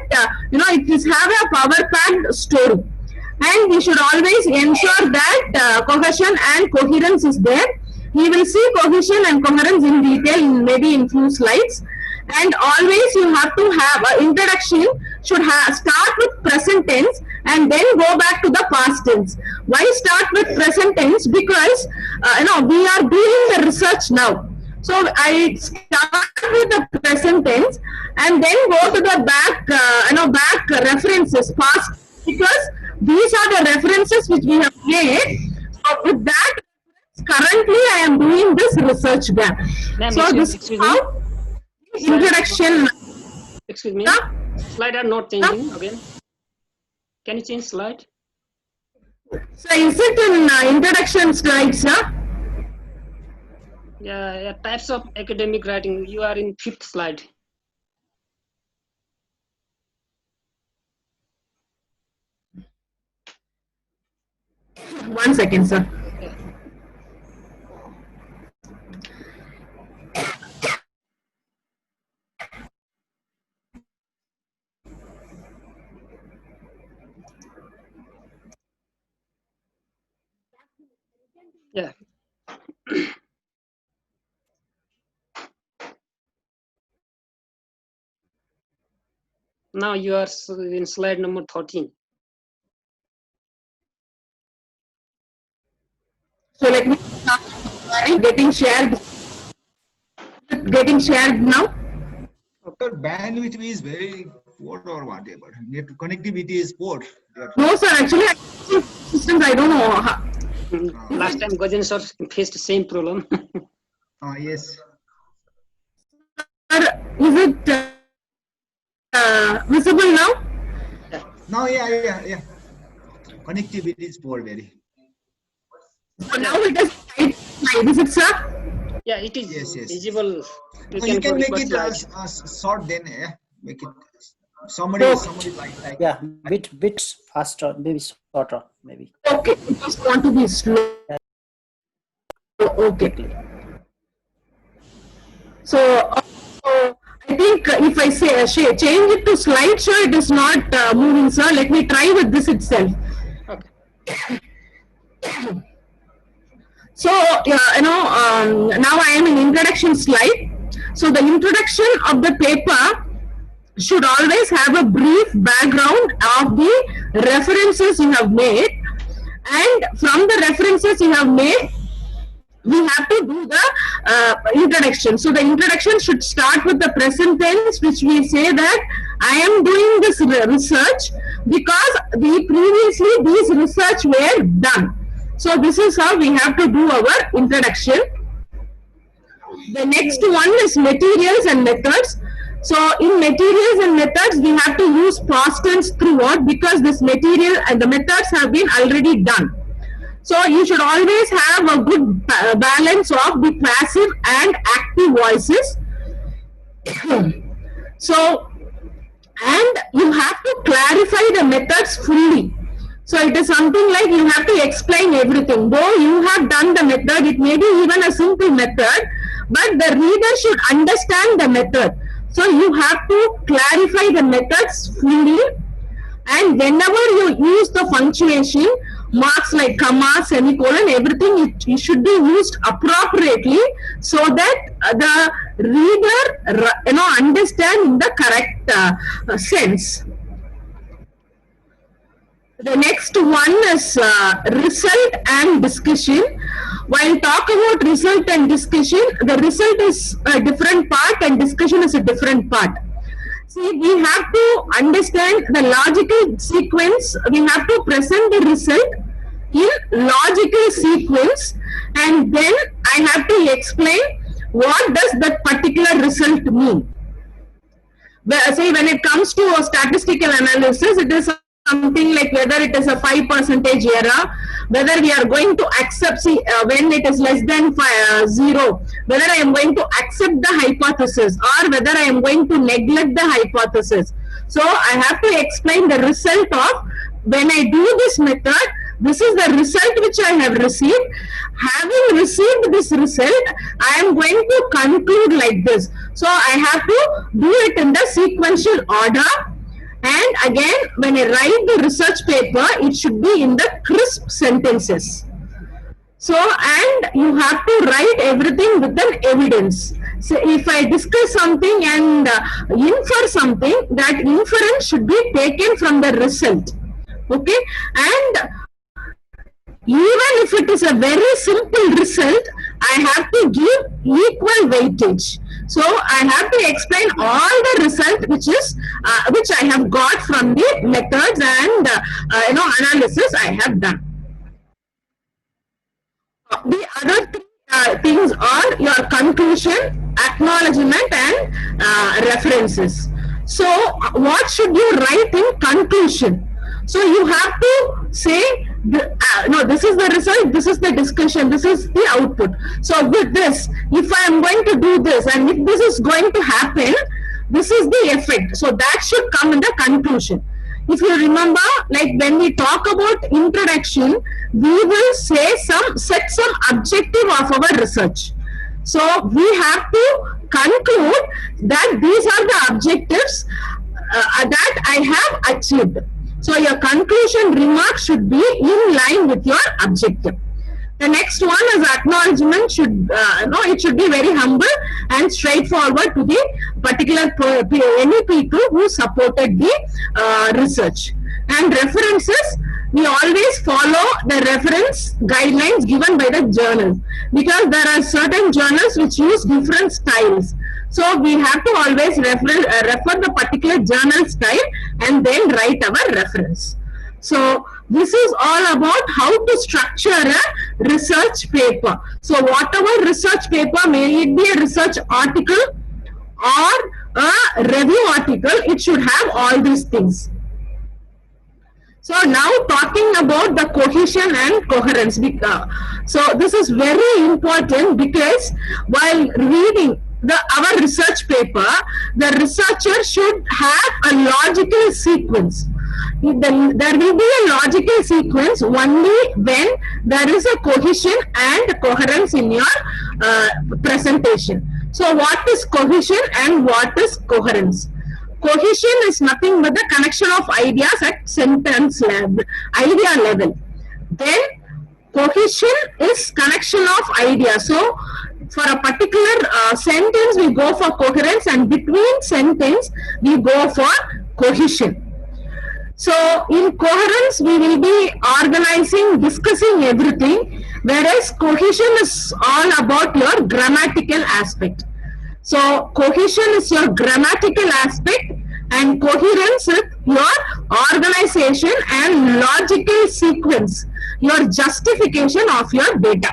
it is have a power-packed story. And we should always ensure that cohesion and coherence is there. We will see cohesion and coherence in detail maybe in few slides. And always you have to have an introduction should start with present tense and then go back to the past tense. Why start with present tense? Because we are doing the research now. So I start with the present tense and then go to the back, back references, past, because these are the references which we have made. So with that, currently I am doing this research gap. So this is how introduction. Excuse me. Slide are not changing again. Can you change slide? So is it in introduction slides, sir? Yeah, types of academic writing. You are in 5th slide. One second, sir. Yeah. Now you are in slide number 13. So let me start getting shared. Getting shared now. Sir, bandwidth is very poor or whatever. Net connectivity is poor. No, sir. Actually, systems I don't know. Last time Gajan sir faced the same problem. Yes. Sir, is it visible now? Now, yeah. Connectivity is poor very. So now it is slide. Is it, sir? Yeah, it is Yes. visible. You can make it short then. Make it somebody like Yeah, bit faster, maybe shorter, maybe. Okay, I just want to be slow. Okay. So I think if I say change it to slideshow, it is not moving, sir. Let me try with this itself. Okay. So now I am in introduction slide. So the introduction of the paper should always have a brief background of the references you have made, and from the references you have made, we have to do the introduction. So the introduction should start with the present tense, which we say that I am doing this research because previously these research were done. So this is how we have to do our introduction. The next one is materials and methods. So in materials and methods, we have to use past tense throughout because this material and the methods have been already done. So you should always have a good balance of the passive and active voices. So, and you have to clarify the methods fully. So it is something like you have to explain everything. Though you have done the method, it may be even a simple method, but the reader should understand the method. So you have to clarify the methods fully, and whenever you use the punctuation, marks like comma, semicolon, everything it should be used appropriately so that the reader understand in the correct sense. The next one is result and discussion. While talk about result and discussion, the result is a different part and discussion is a different part. See, we have to understand the logical sequence. We have to present the result in logical sequence, and then I have to explain what does that particular result mean. Say when it comes to statistical analysis, it is something like whether it is a 5% error, whether we are going to accept, when it is less than 0, whether I am going to accept the hypothesis or whether I am going to neglect the hypothesis. So I have to explain the result of when I do this method. This is the result which I have received. Having received this result, I am going to conclude like this. So I have to do it in the sequential order. And again, when I write the research paper, it should be in the crisp sentences. So, and you have to write everything with an evidence. So, if I discuss something and infer something, that inference should be taken from the result. Okay, and even if it is a very simple result, I have to give equal weightage. So I have to explain all the result which I have got from the methods and analysis I have done. The other things are your conclusion, acknowledgement, and references. So what should you write in conclusion? So you have to say, this is the result, this is the discussion, this is the output. So with this, if I am going to do this and if this is going to happen, this is the effect. So that should come in the conclusion. If you remember, like when we talk about introduction, we will set some objective of our research. So we have to conclude that these are the objectives that I have achieved. So your conclusion remark should be in line with your objective. The next one is acknowledgement. It should be very humble and straightforward to the particular any people who supported the research. And references, we always follow the reference guidelines given by the journal, because there are certain journals which use different styles. So we have to always refer the particular journal style and then write our reference. So this is all about how to structure a research paper. So whatever research paper, may it be a research article or a review article, it should have all these things. So now talking about the cohesion and coherence. So this is very important, because while reading our research paper, the researcher should have a logical sequence. There will be a logical sequence only when there is a cohesion and coherence in your presentation. So what is cohesion and what is coherence? Cohesion is nothing but the connection of ideas at sentence level, idea level. Then cohesion is connection of ideas. So for a particular sentence, we go for coherence, and between sentence, we go for cohesion. So in coherence, we will be organizing, discussing everything, whereas cohesion is all about your grammatical aspect. So cohesion is your grammatical aspect, and coherence is your organization and logical sequence, your justification of your data.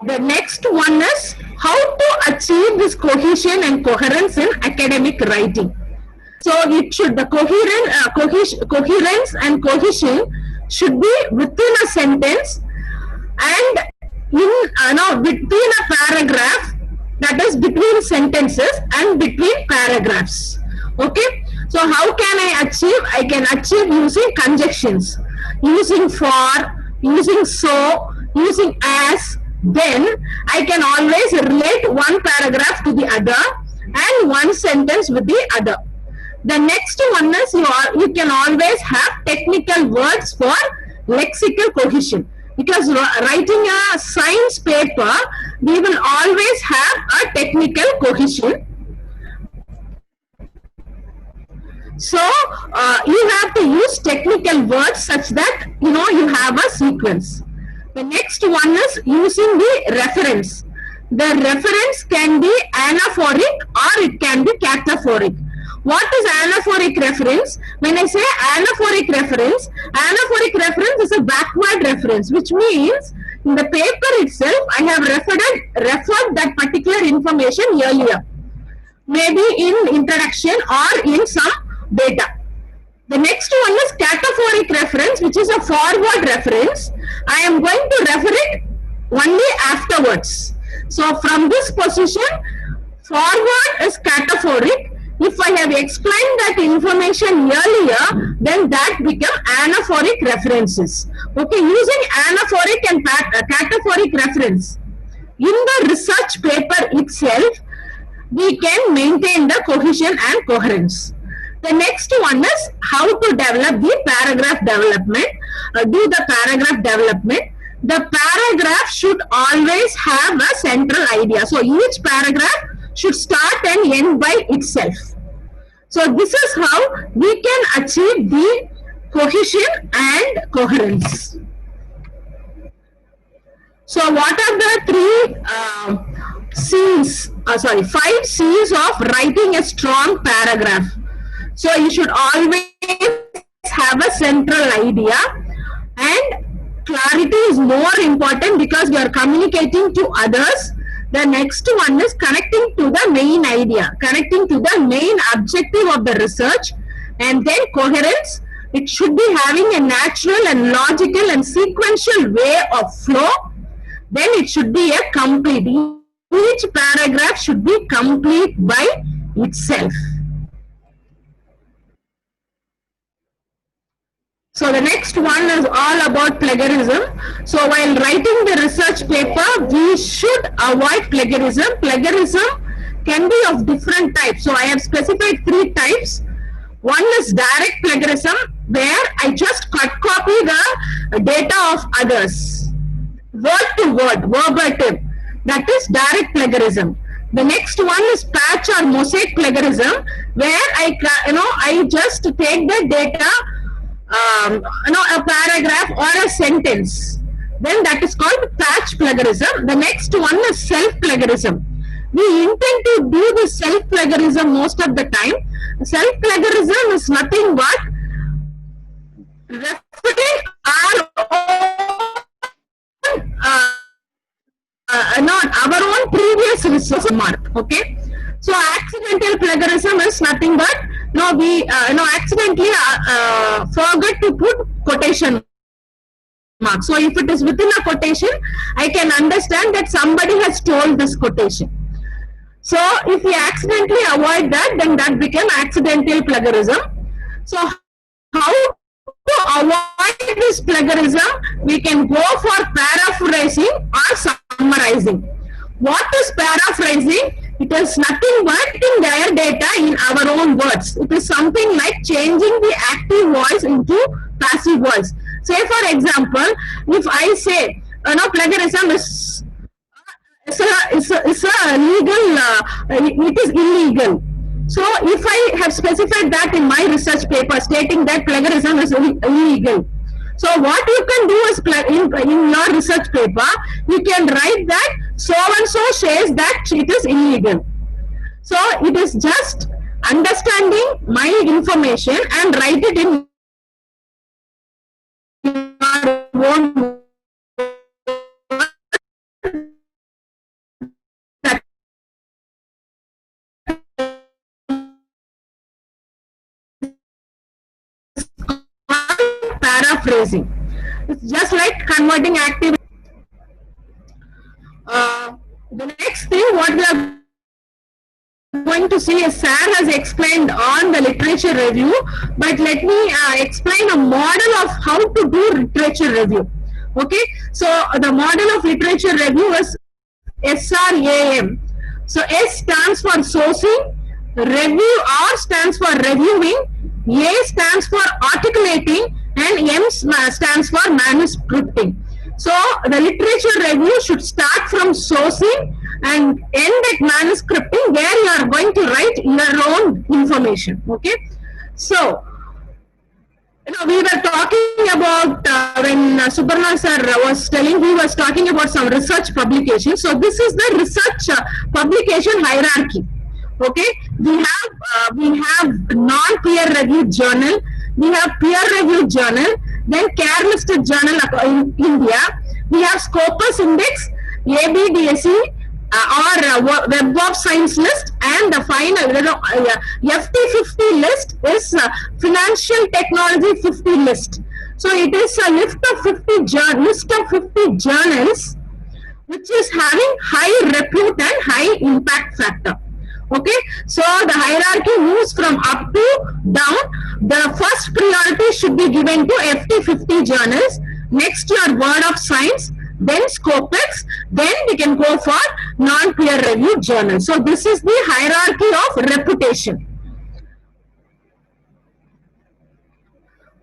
The next one is how to achieve this cohesion and coherence in academic writing. So it should, the coherence and cohesion should be within a sentence and between a paragraph, that is between sentences and between paragraphs. Okay, so how can I achieve? I can achieve using conjunctions, using for, using so, using as. Then I can always relate one paragraph to the other and one sentence with the other. The next one is you can always have technical words for lexical cohesion, because writing a science paper, we will always have a technical cohesion. So you have to use technical words such that you have a sequence. The next one is using the reference. The reference can be anaphoric or it can be cataphoric. What is anaphoric reference? When I say anaphoric reference is a backward reference, which means in the paper itself, I have referred that particular information earlier, maybe in introduction or in some data. The next one is cataphoric reference, which is a forward reference. I am going to refer it only afterwards. So from this position, forward is cataphoric. If I have explained that information earlier, then that become anaphoric references. Okay, using anaphoric and cataphoric reference in the research paper itself, we can maintain the cohesion and coherence. The next one is how to develop the paragraph development. Do the paragraph development. The paragraph should always have a central idea. So each paragraph should start and end by itself. So this is how we can achieve the cohesion, and coherence. So what are the five C's of writing a strong paragraph? So you should always have a central idea, and clarity is more important because we are communicating to others. The next one is connecting to the main idea, connecting to the main objective of the research, and then coherence. It should be having a natural and logical and sequential way of flow. Then it should be a complete. Each paragraph should be complete by itself. So the next one is all about plagiarism. So while writing the research paper, we should avoid plagiarism. Plagiarism can be of different types. So I have specified 3 types. One is direct plagiarism, where I just copy the data of others, word to word, verbatim. That is direct plagiarism. The next one is patch or mosaic plagiarism, where I just take the data, a paragraph or a sentence. Then that is called patch plagiarism. The next one is self-plagiarism. We intend to do the self-plagiarism most of the time. Self-plagiarism is nothing but refuting our own previous research mark. Okay. So accidental plagiarism is nothing but we accidentally forgot to put quotation mark. So if it is within a quotation, I can understand that somebody has told this quotation. So if we accidentally avoid that, then that became accidental plagiarism. So how to avoid this plagiarism? We can go for paraphrasing or summarizing. What is paraphrasing? It is nothing but putting their data in our own words. It is something like changing the active voice into passive voice. Say for example, if I say, plagiarism is legal, it is illegal. So if I have specified that in my research paper stating that plagiarism is illegal, so what you can do is in your research paper, you can write that so and so says that it is illegal. So it is just understanding my information and write it in your own paraphrasing. It's just like converting active. The next thing what we are going to see is Sir has explained on the literature review, but let me explain a model of how to do literature review. Okay, so the model of literature review is SRAM. So S stands for sourcing, review R stands for reviewing, A stands for articulating, and M stands for manuscripting. So the literature review should start from sourcing and end at manuscripting, where you are going to write your own information. Okay, so we were talking about when Subarna sir was telling, he was talking about some research publication. So this is the research publication hierarchy. Okay, we have non-peer reviewed journal, we have peer reviewed journal, then care listed journal in India, we have Scopus Index, ABDSE, or Web of Science list, and the final FT50 list is Financial Technology 50 list. So it is a list of 50 journals which is having high repute and high impact factor. Okay, so the hierarchy moves from up to down. The first priority should be given to FT50 journals, next your Word of Science, then Scopus, then we can go for non-peer reviewed journals. So this is the hierarchy of reputation.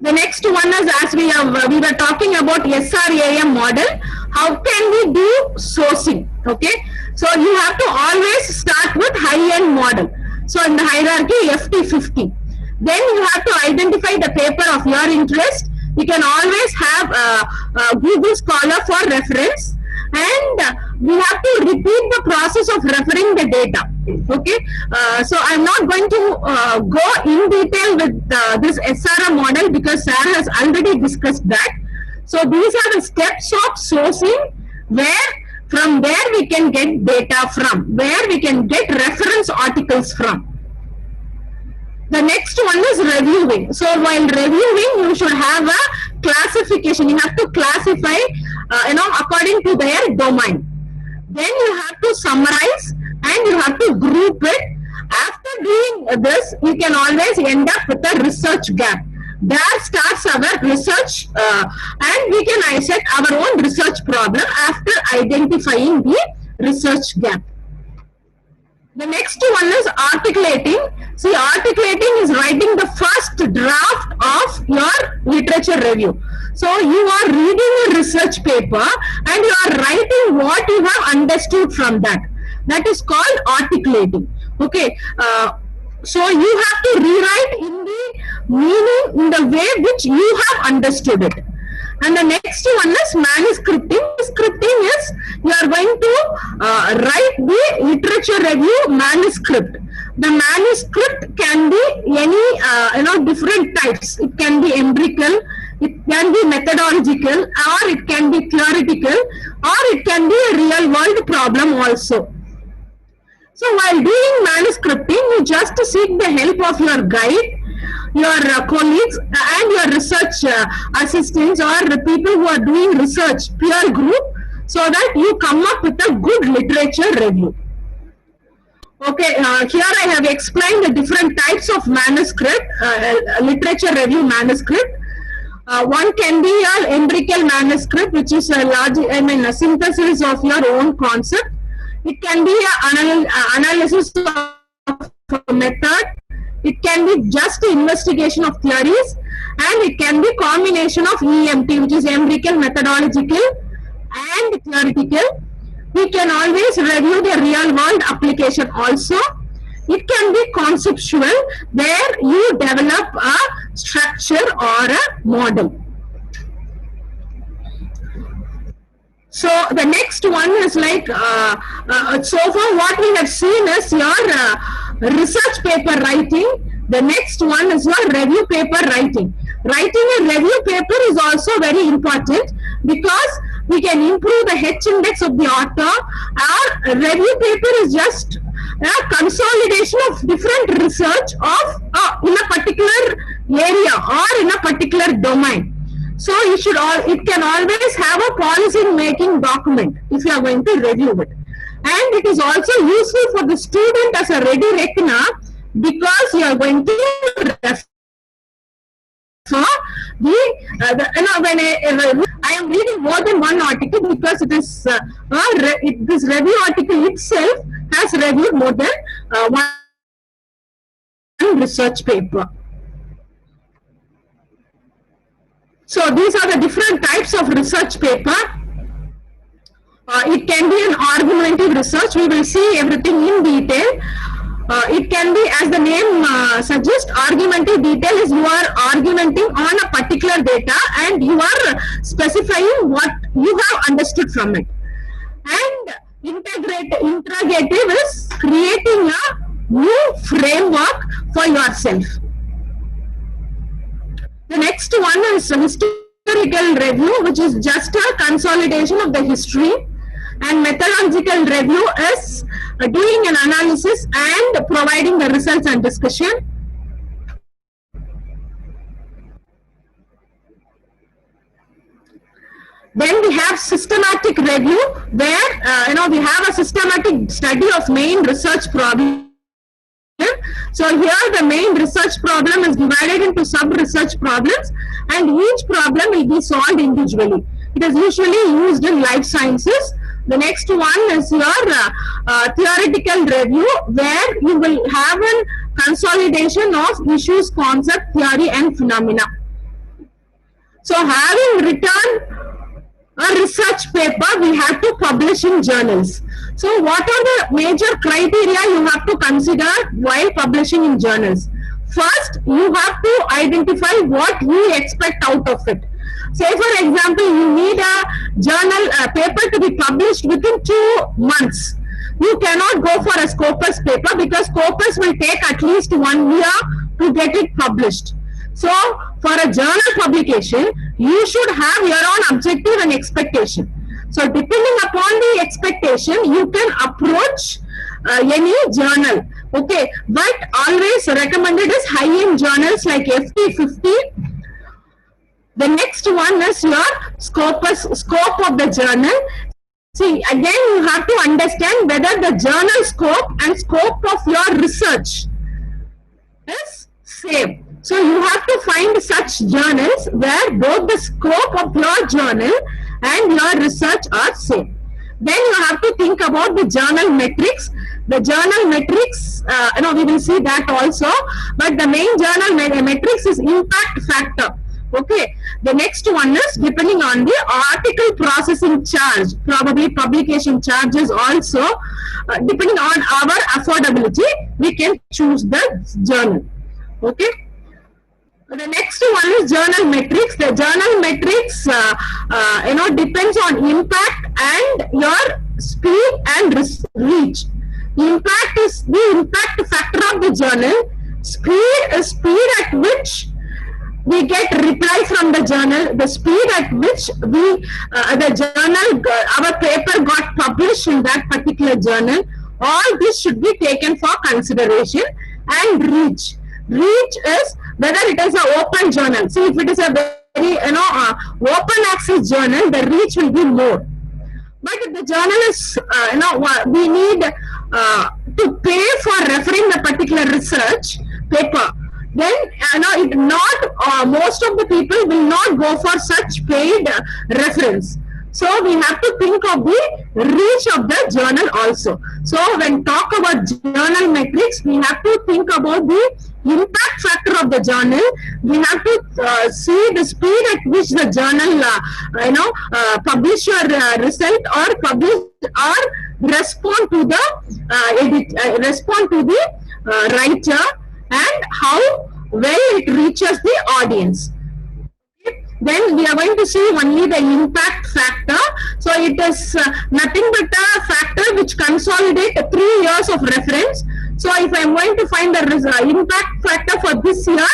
The next one is, as we were talking about SRAM model, how can we do sourcing? Okay, so you have to always start with high-end model. So in the hierarchy, FT50. Then you have to identify the paper of your interest. You can always have Google Scholar for reference, and we have to repeat the process of referring the data. Okay, so I'm not going to go in detail with this SRM model because Sarah has already discussed that. So these are the steps of sourcing, where from where we can get data from, where we can get reference articles from. The next one is reviewing. So while reviewing, you should have a classification. You have to classify, according to their domain. Then you have to summarize and you have to group it. After doing this, you can always end up with a research gap. There starts our research, and we can set our own research problem after identifying the research gap. The next one is articulating. See, articulating is writing the first draft of your literature review. So you are reading a research paper and you are writing what you have understood from that. That is called articulating. Okay. So you have to rewrite in the meaning in the way which you have understood it. And the next one is manuscripting. Manuscripting is you are going to write the literature review manuscript. The manuscript can be any different types. It can be empirical, it can be methodological, or it can be theoretical, or it can be a real world problem also. So while doing manuscripting, you just seek the help of your guide, your colleagues, and your research assistants, or the people who are doing research, peer group, so that you come up with a good literature review. Okay, here I have explained the different types of manuscript, literature review manuscript. One can be an empirical manuscript, which is a synthesis of your own concept. It can be an analysis of a method. It can be just investigation of theories, and it can be combination of EMT, which is empirical, methodological, and theoretical. We can always review the real world application also. It can be conceptual, where you develop a structure or a model. So the next one is like, so far what we have seen is your research paper writing. The next one is your review paper writing. Writing a review paper is also very important because we can improve the H index of the author. Our review paper is just a consolidation of different research of in a particular area or in a particular domain. So it can always have a policy making document if you are going to review it. And it is also useful for the student as a ready reckoner because you are going to refer when I am reading more than one article because it is this review article itself has reviewed more than one research paper. So these are the different types of research paper. It can be an argumentative research. We will see everything in detail. It can be, as the name suggests, argumentative detail is you are argumenting on a particular data and you are specifying what you have understood from it. And interrogative is creating a new framework for yourself. The next one is historical review, which is just a consolidation of the history. And methodological review is doing an analysis and providing the results and discussion. Then we have systematic review, where we have a systematic study of main research problem. So here the main research problem is divided into sub-research problems, and each problem will be solved individually. It is usually used in life sciences. The next one is your theoretical review, where you will have a consolidation of issues, concept, theory, and phenomena. So having written a research paper, we have to publish in journals. So what are the major criteria you have to consider while publishing in journals? first you have to identify what you expect out of it. Say for example, you need a journal paper to be published within 2 months. You cannot go for a Scopus paper because Scopus will take at least 1 year to get it published. So for a journal publication, you should have your own objective and expectation. So depending upon the expectation, you can approach any journal. Okay, but always recommended is high-end journals like FT50. The next one is your scope of the journal. See, again, you have to understand whether the journal scope and scope of your research is same. So you have to find such journals where both the scope of your journal and your research are same. Then you have to think about the journal metrics. The journal metrics, we will see that also. But the main journal metrics is impact factor. Okay. The next one is depending on the article processing charge, probably publication charges also. Depending on our affordability, we can choose the journal. Okay. The next one is journal metrics. The journal metrics, depends on impact and your speed and reach. Impact is the impact factor of the journal. Speed is speed at which we get reply from the journal. The speed at which the journal, our paper got published in that particular journal. All this should be taken for consideration. And reach. Reach is whether it is an open journal. See, if it is a very open access journal, the reach will be more. But if the journal is we need to pay for referring the particular research paper, then most of the people will not go for such paid reference. So we have to think of the reach of the journal also. So when talk about journal metrics, we have to think about the impact factor of the journal. We have to see the speed at which the journal publish your result or publish or respond to the writer, and how well it reaches the audience. Then we are going to see only the impact factor. So it is nothing but a factor which consolidates 3 years of reference. So if I am going to find the impact factor for this year,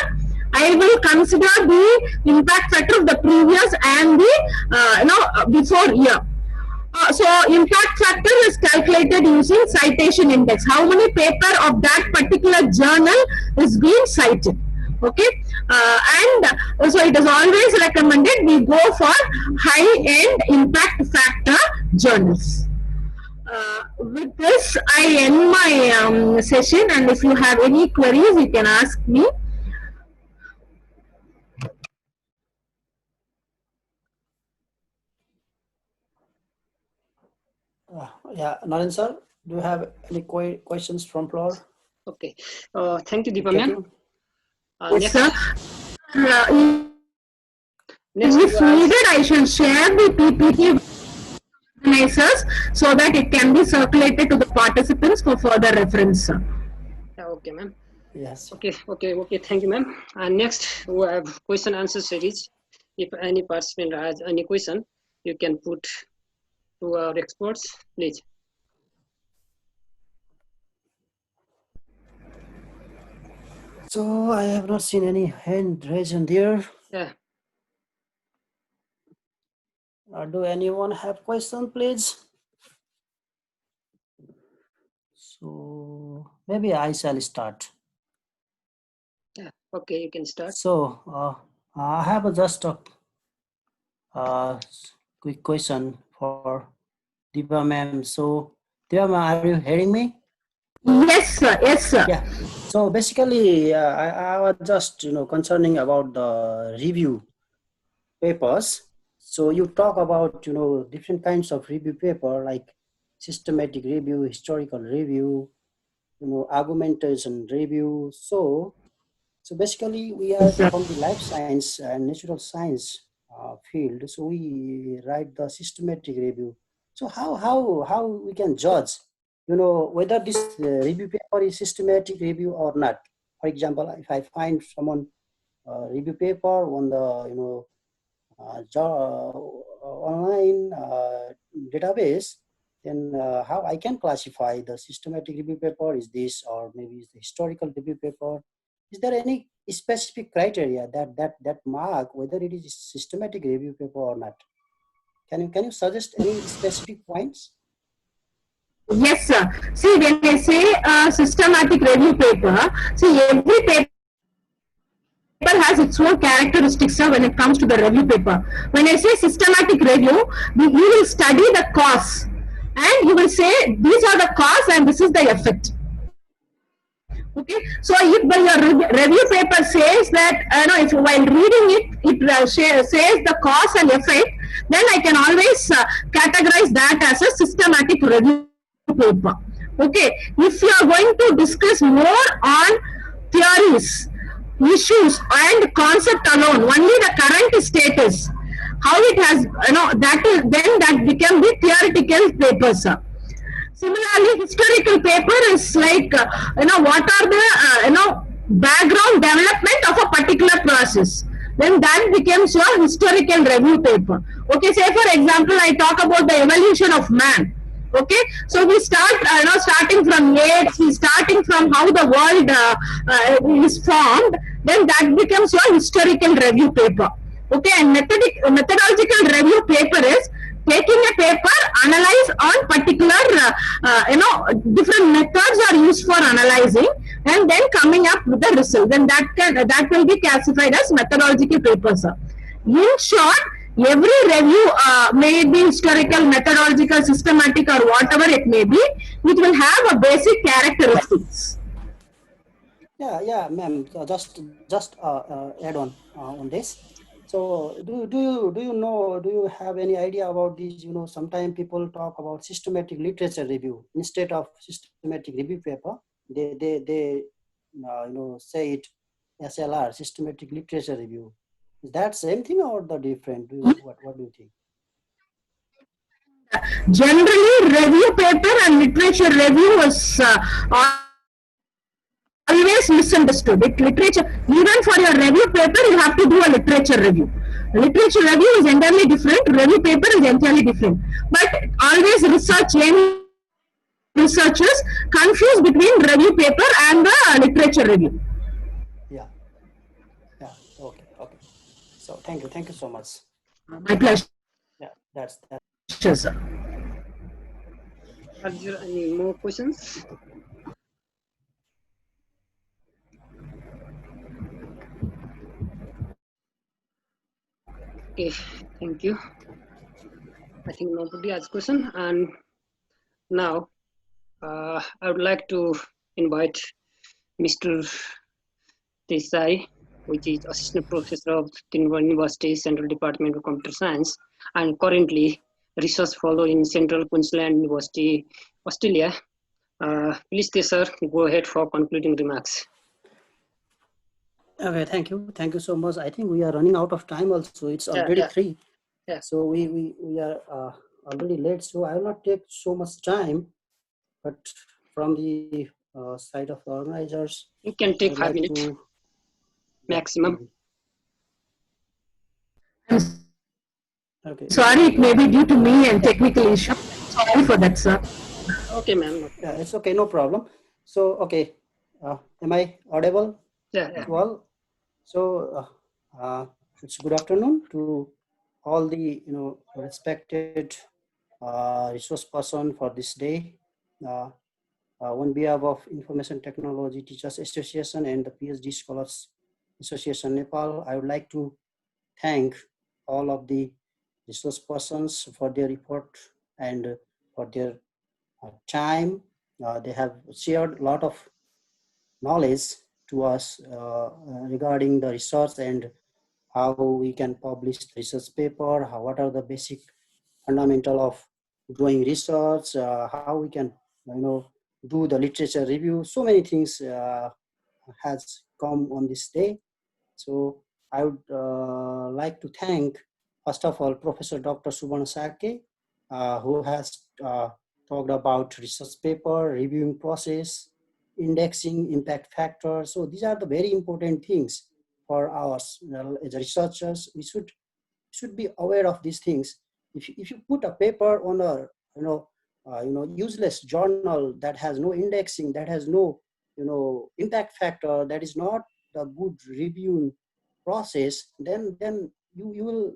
I will consider the impact factor of the previous and the before year. So impact factor is calculated using citation index. How many paper of that particular journal is being cited? Okay, and so it is always recommended we go for high-end impact factor journals. With this, I end my session, and if you have any queries, you can ask me. Yeah, Naren sir, do you have any questions from floor? Okay. Thank you, Deepa ma'am. Yes, sir. If needed, I shall share the PPT organizers so that it can be circulated to the participants for further reference. Okay, ma'am. Yes. Okay. Thank you, ma'am. And next, we have question answer series. If any participant has any question, you can put to our experts, please. So I have not seen any hand raised there. Yeah. Do anyone have question, please? So maybe I shall start. Yeah. Okay, you can start. So I have just a quick question for Deepa ma'am. So Deepa ma'am, are you hearing me? Yes, sir. Yes, sir. Yeah. So basically, I was just concerning about the review papers. So you talk about different kinds of review paper like systematic review, historical review, argumentation review. So basically, we are from the life science and natural science field. So we write the systematic review. So how we can judge, whether this review paper is systematic review or not? for example, if I find someone review paper on the online database, then how I can classify the systematic review paper is this, or maybe it's the historical review paper. Is there any specific criteria that mark whether it is a systematic review paper or not? Can you suggest any specific points? Yes, sir. See, when I say systematic review paper, see, every paper has its own characteristics, sir, when it comes to the review paper. When I say systematic review, you will study the cause and you will say these are the cause and this is the effect. Okay, so if your review paper says that, if while reading it says the cause and effect, then I can always categorize that as a systematic review paper. Okay, if you are going to discuss more on theories, issues and concept alone, only the current status, how it has, that become the theoretical paper, sir. Similarly, historical paper is like, what are the, background development of a particular process. Then that becomes your historical review paper. Okay, say for example, I talk about the evolution of man. Okay, so we start, starting from apes, we starting from how the world is formed. Then that becomes your historical review paper. Okay, and methodological review paper is taking a paper, analyze on particular, different methods are used for analyzing, and then coming up with the result. Then that will be classified as methodological paper, sir. In short, every review, may it be historical, methodological, systematic, or whatever it may be, it will have a basic characteristics. Yeah, ma'am. Just add on this. So do you have any idea about these? Sometimes people talk about systematic literature review instead of systematic review paper. They say it SLR, systematic literature review. Is that same thing or the different? What do you think? Generally, review paper and literature review is always misunderstood. Literature, even for your review paper, you have to do a literature review. Literature review is entirely different. Review paper is entirely different. But always researchers confuse between review paper and the literature review. Yeah. Okay. So thank you so much. My pleasure. Yeah, that's. Sure, sir. Are there any more questions? Okay, thank you. I think nobody has question. And now I would like to invite Mr. Desai, which is Assistant Professor of Tinwara University, Central Department of Computer Science, and currently Research Fellow in Central Queensland University, Australia. Please, sir, go ahead for concluding remarks. Okay, thank you so much. I think we are running out of time also. It's already 3. Yeah. So we are already late, so I will not take so much time, but from the side of the organizers, you can take 5 minutes maximum. Okay. Sorry, it may be due to me and technical issue. Sorry for that, sir. Okay, ma'am. Yeah, it's okay, no problem. So, okay, am I audible? Yeah. Well, so it's good afternoon to all the respected resource person for this day. On behalf of Information Technology Teachers Association and the PhD Scholars Association Nepal, I would like to thank all of the resource persons for their report and for their time. They have shared a lot of knowledge to us regarding the research and how we can publish research paper, what are the basic fundamental of doing research, how we can do the literature review. So many things has come on this day. So I would like to thank, first of all, Professor Dr. Subarna Sake, who has talked about research paper, reviewing process, indexing, impact factor. So these are the very important things for us as researchers. We should be aware of these things. If you put a paper on a useless journal that has no indexing, that has no impact factor, that is not a good reviewing process, then you will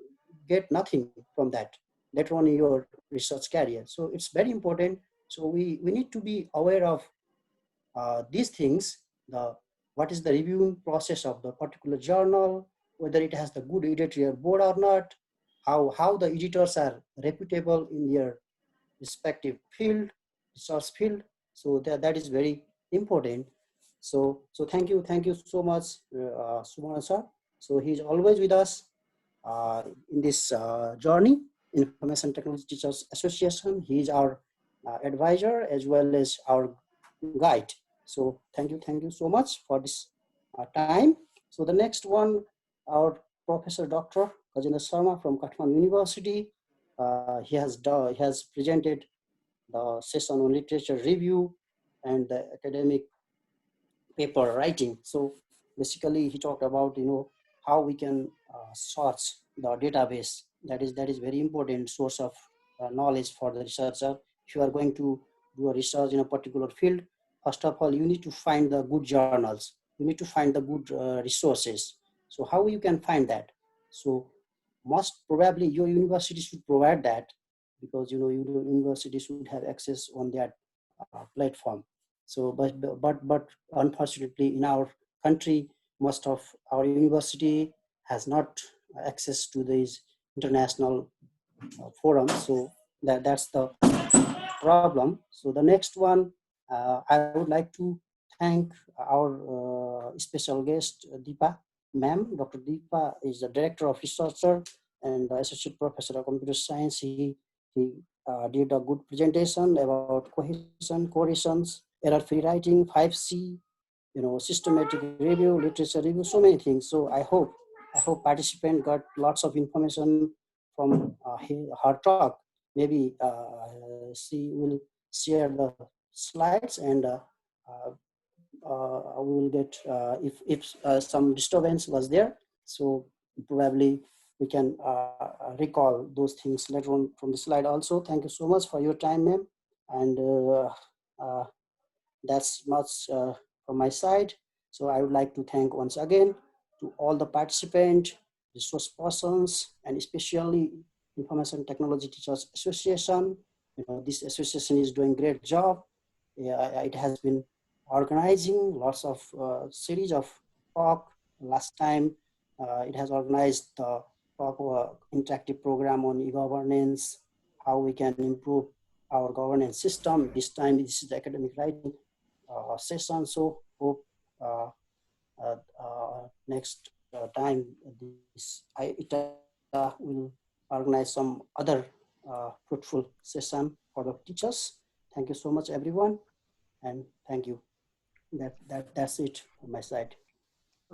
get nothing from that later on in your research career. So it's very important. So we need to be aware of these things, what is the reviewing process of the particular journal, whether it has the good editorial board or not, how the editors are reputable in their respective field, research field. So that is very important. So thank you so much, Sumana sir. So he's always with us in this journey, Information Technology Teachers Association. He is our advisor as well as our guide. So thank you so much for this time. So the next one, our Professor Dr. Gajendra Sharma from Kathmandu University. He has presented the session on literature review and the academic paper writing. So basically, he talked about how we can search the database. That is very important source of knowledge for the researcher. If you are going to do a research in a particular field, first of all, you need to find the good journals. You need to find the good resources. So how you can find that? So most probably your university should provide that, because your university should have access on that platform. So but unfortunately in our country, most of our university has not access to these international forums. So that's the problem. So the next one, I would like to thank our special guest, Deepa ma'am. Dr. Deepa is the Director of Researcher and Associate Professor of Computer Science. He did a good presentation about cohesion, correlations, error-free writing, 5C, systematic review, literature review, so many things. So I hope participant got lots of information from her talk. Maybe she will share the slides, and we will get if some disturbance was there. So probably we can recall those things later on from the slide also. Thank you so much for your time, ma'am. And that's much from my side. So I would like to thank once again to all the participants, resource persons, and especially Information Technology Teachers Association. This association is doing a great job. It has been organizing lots of series of talk. Last time it has organized the interactive program on e-governance, how we can improve our governance system. This time this is the academic writing session. So hope next time it will organize some other fruitful session for the teachers. Thank you so much, everyone, and thank you. That's it from my side.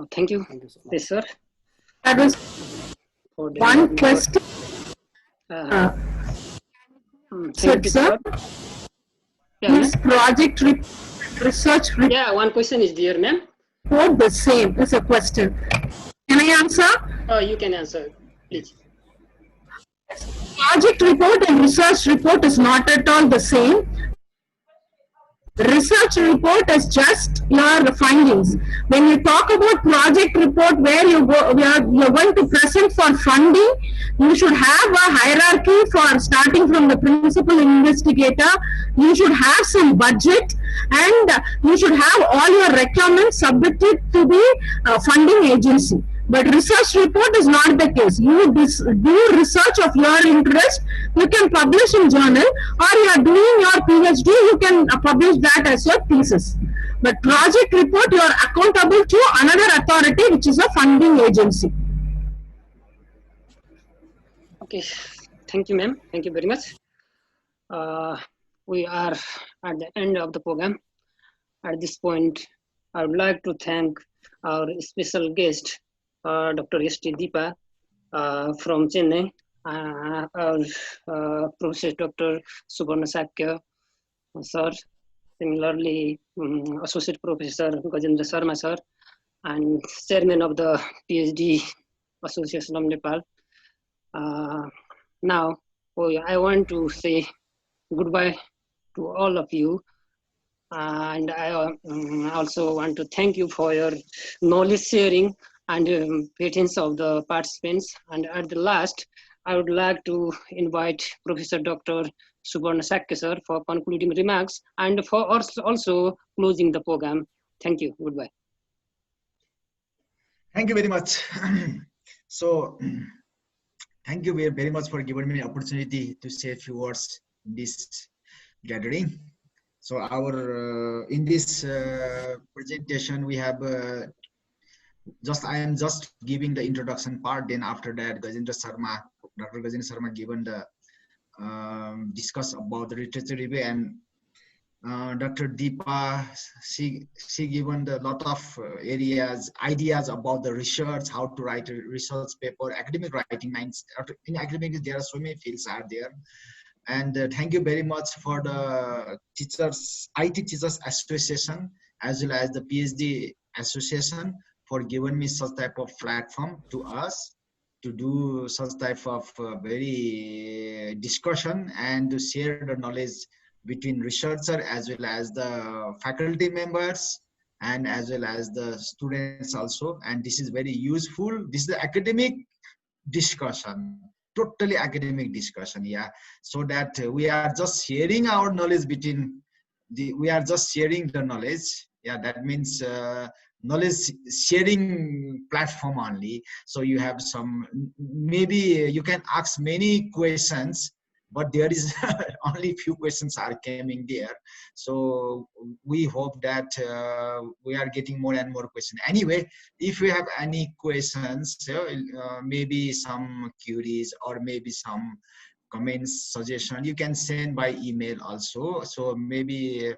Thank you. Thank you so much. Yes, sir. That was For the one question. thank you, sir. Yeah, ma'am. Is project research Yeah, one question is there, ma'am. report the same? Is a question. Can I answer? You can answer, please. Project report and research report is not at all the same. Research report is just your findings. When you talk about project report, where you're going to present for funding, you should have a hierarchy for starting from the principal investigator. You should have some budget, and you should have all your requirements submitted to the funding agency. But research report is not the case. You do research of your interest, you can publish in journal, or you are doing your PhD, you can publish that as your thesis. But project report, you are accountable to another authority, which is a funding agency. Okay, thank you, ma'am. Thank you very much. We are at the end of the program. At this point, I would like to thank our special guest, Dr. S.T. Deepa from Chennai, our Professor Dr. Subarna Sakya, sir, Similarly, Associate Professor Gajendra Sharma sir, and Chairman of the PhD Association of Nepal. Now, I want to say goodbye to all of you. And I also want to thank you for your knowledge sharing and patience of the participants. And at the last, I would like to invite Professor Dr. Subarna Sakya sir for concluding remarks and for also closing the program. Thank you. Goodbye. Thank you very much. So, thank you very much for giving me opportunity to say a few words in this gathering. So our in this presentation we have I am just giving the introduction part. Then after that, Dr. Gajendra Sharma given the discuss about the literature review, and Dr. Deepa, she given a lot of ideas about the research, how to write a research paper, academic writing. In academic, there are so many fields are there. And thank you very much for the IT Teachers Association, as well as the PhD Association, for giving me such type of platform to us to do such type of very discussion and to share the knowledge between researcher as well as the faculty members and as well as the students also. And this is very useful. This is the academic discussion, totally academic discussion, yeah. So that we are just sharing our knowledge between we are just sharing the knowledge, yeah. That means knowledge sharing platform only. So you have some, maybe you can ask many questions, but there is only few questions are coming there. So we hope that we are getting more and more questions. Anyway, if you have any questions, maybe some queries or maybe some comments, suggestion, you can send by email also. So maybe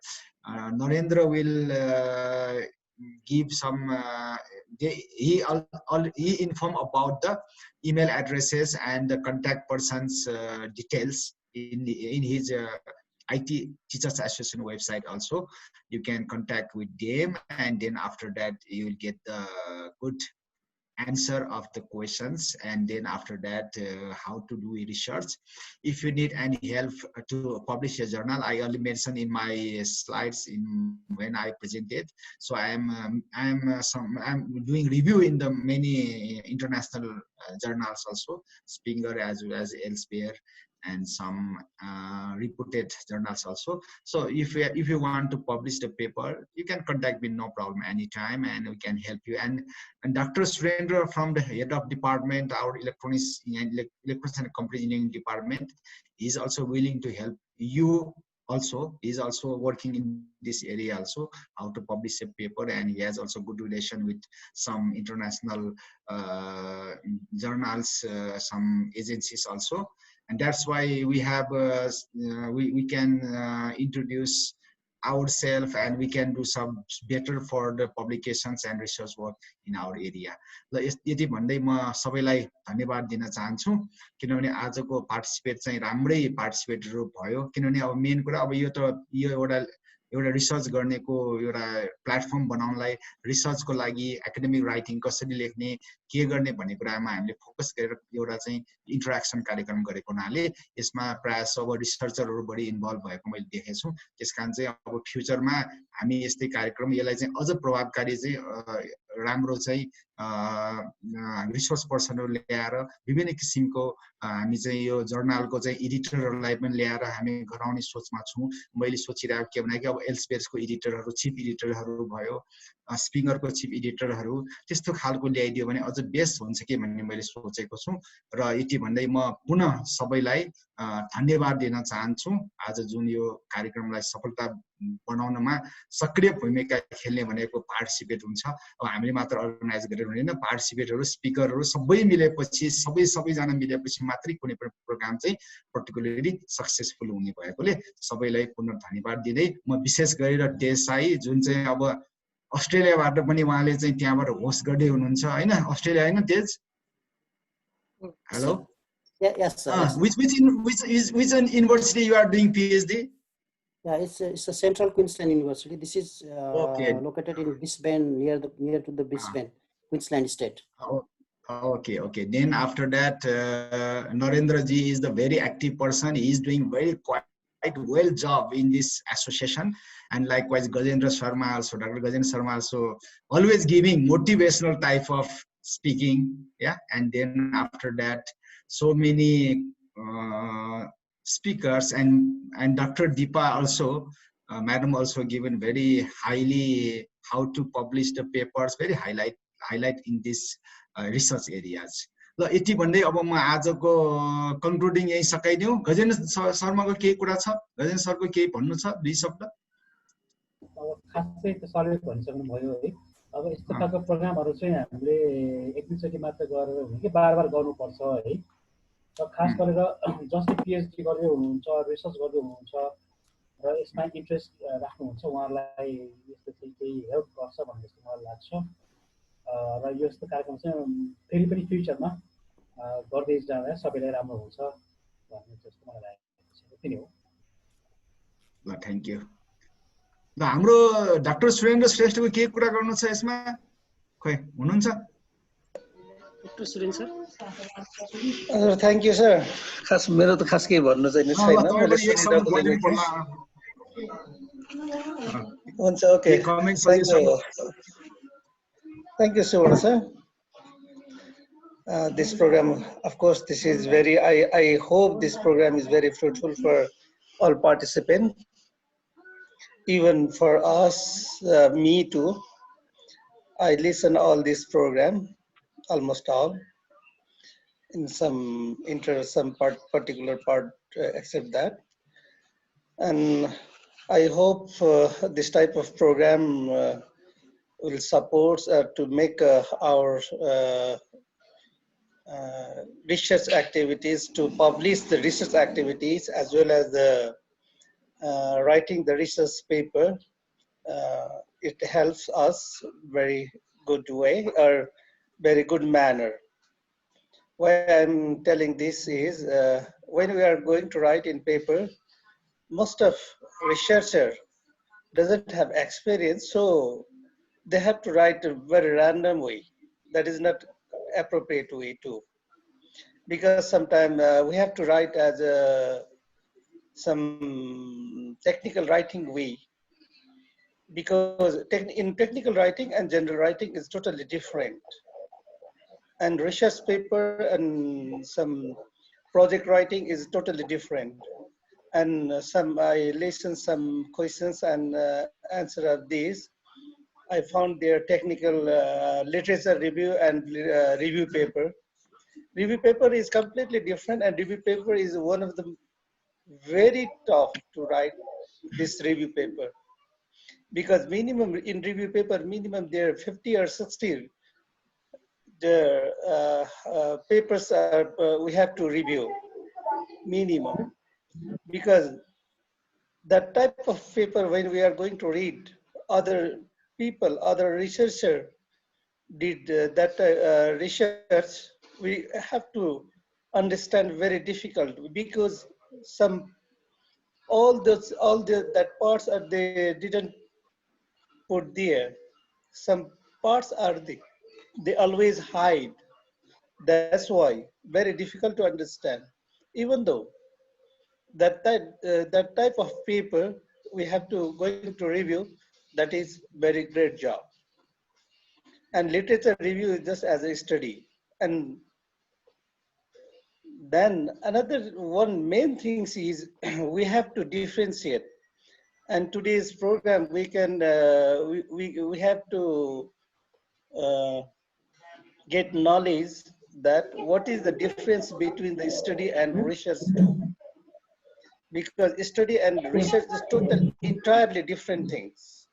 Narendra will give some, he inform about the email addresses and the contact person's details in his IT Teachers Association website also. You can contact with them, and then after that you will get the good answer of the questions, and then after that how to do research. If you need any help to publish a journal, I only mentioned in my slides when I presented. So I'm doing review in the many international journals also, Springer as well as Elsevier, and some reputed journals also. So if you want to publish the paper, you can contact me, no problem, anytime, and we can help you. And Dr. Surendra from the head of department, our electronics and computer engineering department, is also willing to help you. Also, he's also working in this area also, how to publish a paper, and he has also good relation with some international journals, some agencies also. And that's why we have we can introduce ourselves, and we can do some better for the publications and research work in our area. ल यति भन्दै म सबैलाई धन्यवाद दिन चाहन्छु, किनभने आजको participate चाहिँ राम्रै पार्टिसिपेटहरु भयो। किनभने अब मेन कुरा अब यो एउटा रिसर्च गर्नेको एउटा प्लेटफर्म बनाउनलाई, रिसर्चको लागि एकाडेमिक राइटिङ कसरी लेख्ने, के गर्ने भन्ने कुरामा हामीले फोकस गरेर एउटा चाहिँ इन्टरेक्सन कार्यक्रम गरेको हुनाले यसमा प्राय सब रिसर्चरहरु बढी इन्भल्भ भएको मैले देखेछु। त्यसकारण चाहिँ अब फ्युचरमा हामी यस्तै कार्यक्रम, यसलाई चाहिँ अझ प्रभावकारी चाहिँ राम्रो चाहिँ रिसोर्स पर्सनहरु ल्याएर विभिन्न किसिमको हामी चाहिँ यो जर्नलको चाहिँ एडिटरहरुलाई पनि ल्याएर हामी गराउने सोचमा छौं। मैले सोचिरहेको के भने कि अब एल्सवेयर्सको एडिटरहरु, चिफ एडिटरहरु भयो, स्प्रिङरको चिफ एडिटरहरु, त्यस्तो खालको ल्याइदियो भने अझ बेस्ट हुन्छ कि भन्ने मैले सोचेको छु। र यति भन्दै म पुनः सबैलाई धन्यवाद दिन चाहन्छु। आज जुन यो कार्यक्रमलाई सफलता बनाउनमा सक्रिय भूमिका खेल्ने भनेको पार्टिसिपेट हुन्छ। अब हामीले मात्र अर्गनाइज गरेर हुँदैन, पार्टिसिपेटहरु, स्पिकरहरु सबै मिलेपछि, सबैजना मिलेपछि मात्रै कुनै पनि प्रोग्राम चाहिँ पर्टिकुलरली सक्सेसफुल हुने भएकोले सबैलाई पुनः धन्यवाद दिँदै म विशेष गरेर देसाई जुन चाहिँ अब अस्ट्रेलियाबाट पनि उहाँले चाहिँ त्यहाँबाट होस्ट गर्दै हुनुहुन्छ हैन, अस्ट्रेलिया हैन तेज? Hello, yes sir, yes. Which university you are doing PhD? Yeah, it's a Central Queensland University. This is Okay. located in Brisbane, near to the Brisbane, Queensland state. Oh, okay, okay. Then after that, Narendra ji is the very active person. He is doing quite well job in this association, and likewise Gajendra Sharma also, Dr. Gajendra Sharma also, always giving motivational type of speaking. Yeah, and then after that, so many speakers and Dr. Deepa also, madam also given very highly how to publish the papers, very highlight in this research areas. ल यति भन्दै अब म आजको concluding यही सकाइदिउँ। गजेन्द्र शर्माको केही कुरा छ? गजेन्द्र सरको केही भन्नु छ? 2 शब्द। अब खासै त सरले भनिसक्नु भयो है। अब यस्तो खालको प्रोग्रामहरु चाहिँ हामीले एकैचोटि मात्र गरेर हुने कि बारबार गर्नुपर्छ है। र खास गरेर जसले पीएचडी गर्दै हुनुहुन्छ, रिसर्च गर्दै हुनुहुन्छ र यसमा इन्ट्रेस्ट राख्नुहुन्छ, उहाँहरूलाई यसले चाहिँ केही हेल्प गर्छ भन्ने जस्तो मलाई लाग्छ। र यस्तो कार्यक्रम चाहिँ फेरि पनि फ्युचरमा गर्दै जाँदा सबैलाई राम्रो हुन्छ भन्ने जस्तो मलाई लागेको छ। यति नै हो। ल थ्यांक यू। ल हाम्रो डाक्टर सुरेन्द्र श्रेष्ठको के कुरा गर्नु छ यसमा? खै हुनुहुन्छ? Doctor Surendra sir. हजुर थ्यांक यू सर। खास मेरो त खास केही भन्नु चाहिँ छैन। मैले सुनिरहेको हुन्छ। Okay thank you so much sir. This program, of course, this is very, I hope this program is very fruitful for all participants, even for us, me too. I listen all this program, almost all, in some particular part, except that. And I hope this type of program will support to make our research activities, to publish the research activities as well as the writing the research paper. It helps us very good way or very good manner. Why I'm telling this is when we are going to write in paper, most of researcher doesn't have experience, so they have to write a very random way. That is not appropriate way too, because sometimes we have to write as some technical writing way, because in technical writing and general writing is totally different, and research paper and some project writing is totally different. And I listened some questions and answer of these. I found their technical literature review and review paper. Review paper is completely different, and review paper is one of the very tough to write this review paper, because minimum in review paper, minimum there are 50 or 60 the papers are, we have to review minimum, because that type of paper when we are going to read other people, other researcher did that research, we have to understand very difficult, because all that parts are they didn't put there. Some parts are they always hide. That's why very difficult to understand. Even though that type of paper we have to going to review, that is very great job. And literature review is just as a study. And then another one main thing is we have to differentiate. And today's program we can we have to get knowledge that what is the difference between the study and research too. Because study and research is entirely different things,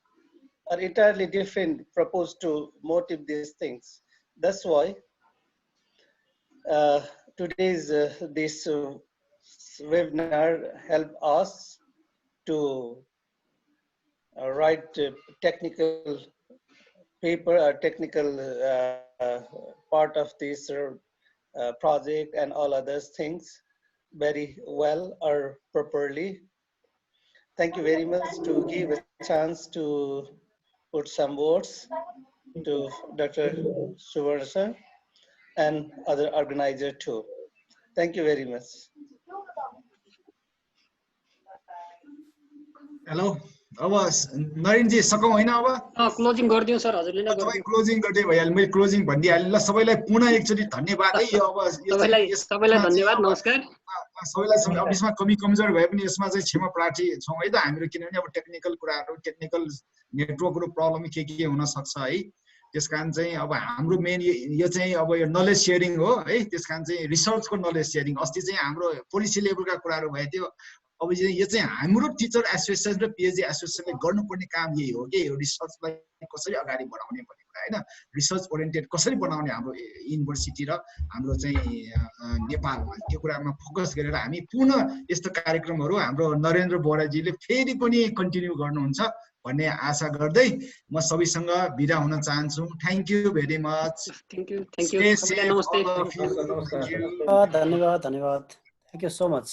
are entirely different proposed to motive these things. That's why today's this webinar help us to write technical paper or technical part of this project and all other things very well or properly. Thank you very much to give a chance to put some words to Dr. Suvarna sir and other organizer too. Thank you very much. Hello अब नरेनजी सकौँ होइन अब closing गरिदिउँ sir, हजुरले नै तपाईँ गरिदिउँ। Closing गर्दै भइहाल्यो मैले क्लोजिङ भनिदिइहालेँ ल सबैलाई पुनः एकचोटि धन्यवाद है यो अब सबैलाई धन्यवाद, नमस्कार। सबैलाई अब यसमा कमी कमजोर भए पनि यसमा चाहिँ क्षमा प्रार्थी छौँ है त हामीहरू किनभने अब टेक्निकल कुराहरू टेक्निकल नेटवर्कको प्रब्लम के हुन सक्छ है त्यसकारण चाहिँ अब हाम्रो मेन यो चाहिँ अब यो नलेज सेयरिङ हो है त्यसकारण चाहिँ रिसर्चको नलेज सेयरिङ अस्ति चाहिँ हाम्रो पोलिसी लेभलका कुराहरू भए थियो अब यो चाहिँ हाम्रो टिचर एसोसिएसन र पिएचडी एसोसिएसनले गर्नुपर्ने काम यही हो कि यो रिसर्चलाई कसरी अगाडि बढाउने भन्ने कुरा होइन रिसर्च ओरिएन्टेड कसरी बनाउने हाम्रो युनिभर्सिटी र हाम्रो चाहिँ नेपालमा त्यो कुरामा फोकस गरेर हामी पुनः यस्तो कार्यक्रमहरू हाम्रो नरेन्द्र बोराजीले फेरि पनि कन्टिन्यू गर्नुहुन्छ भन्ने आशा गर्दै म सबैसँग बिदा हुन चाहन्छु thank you very much thank you नमस्ते धन्यवाद थ्यांक यू सो मच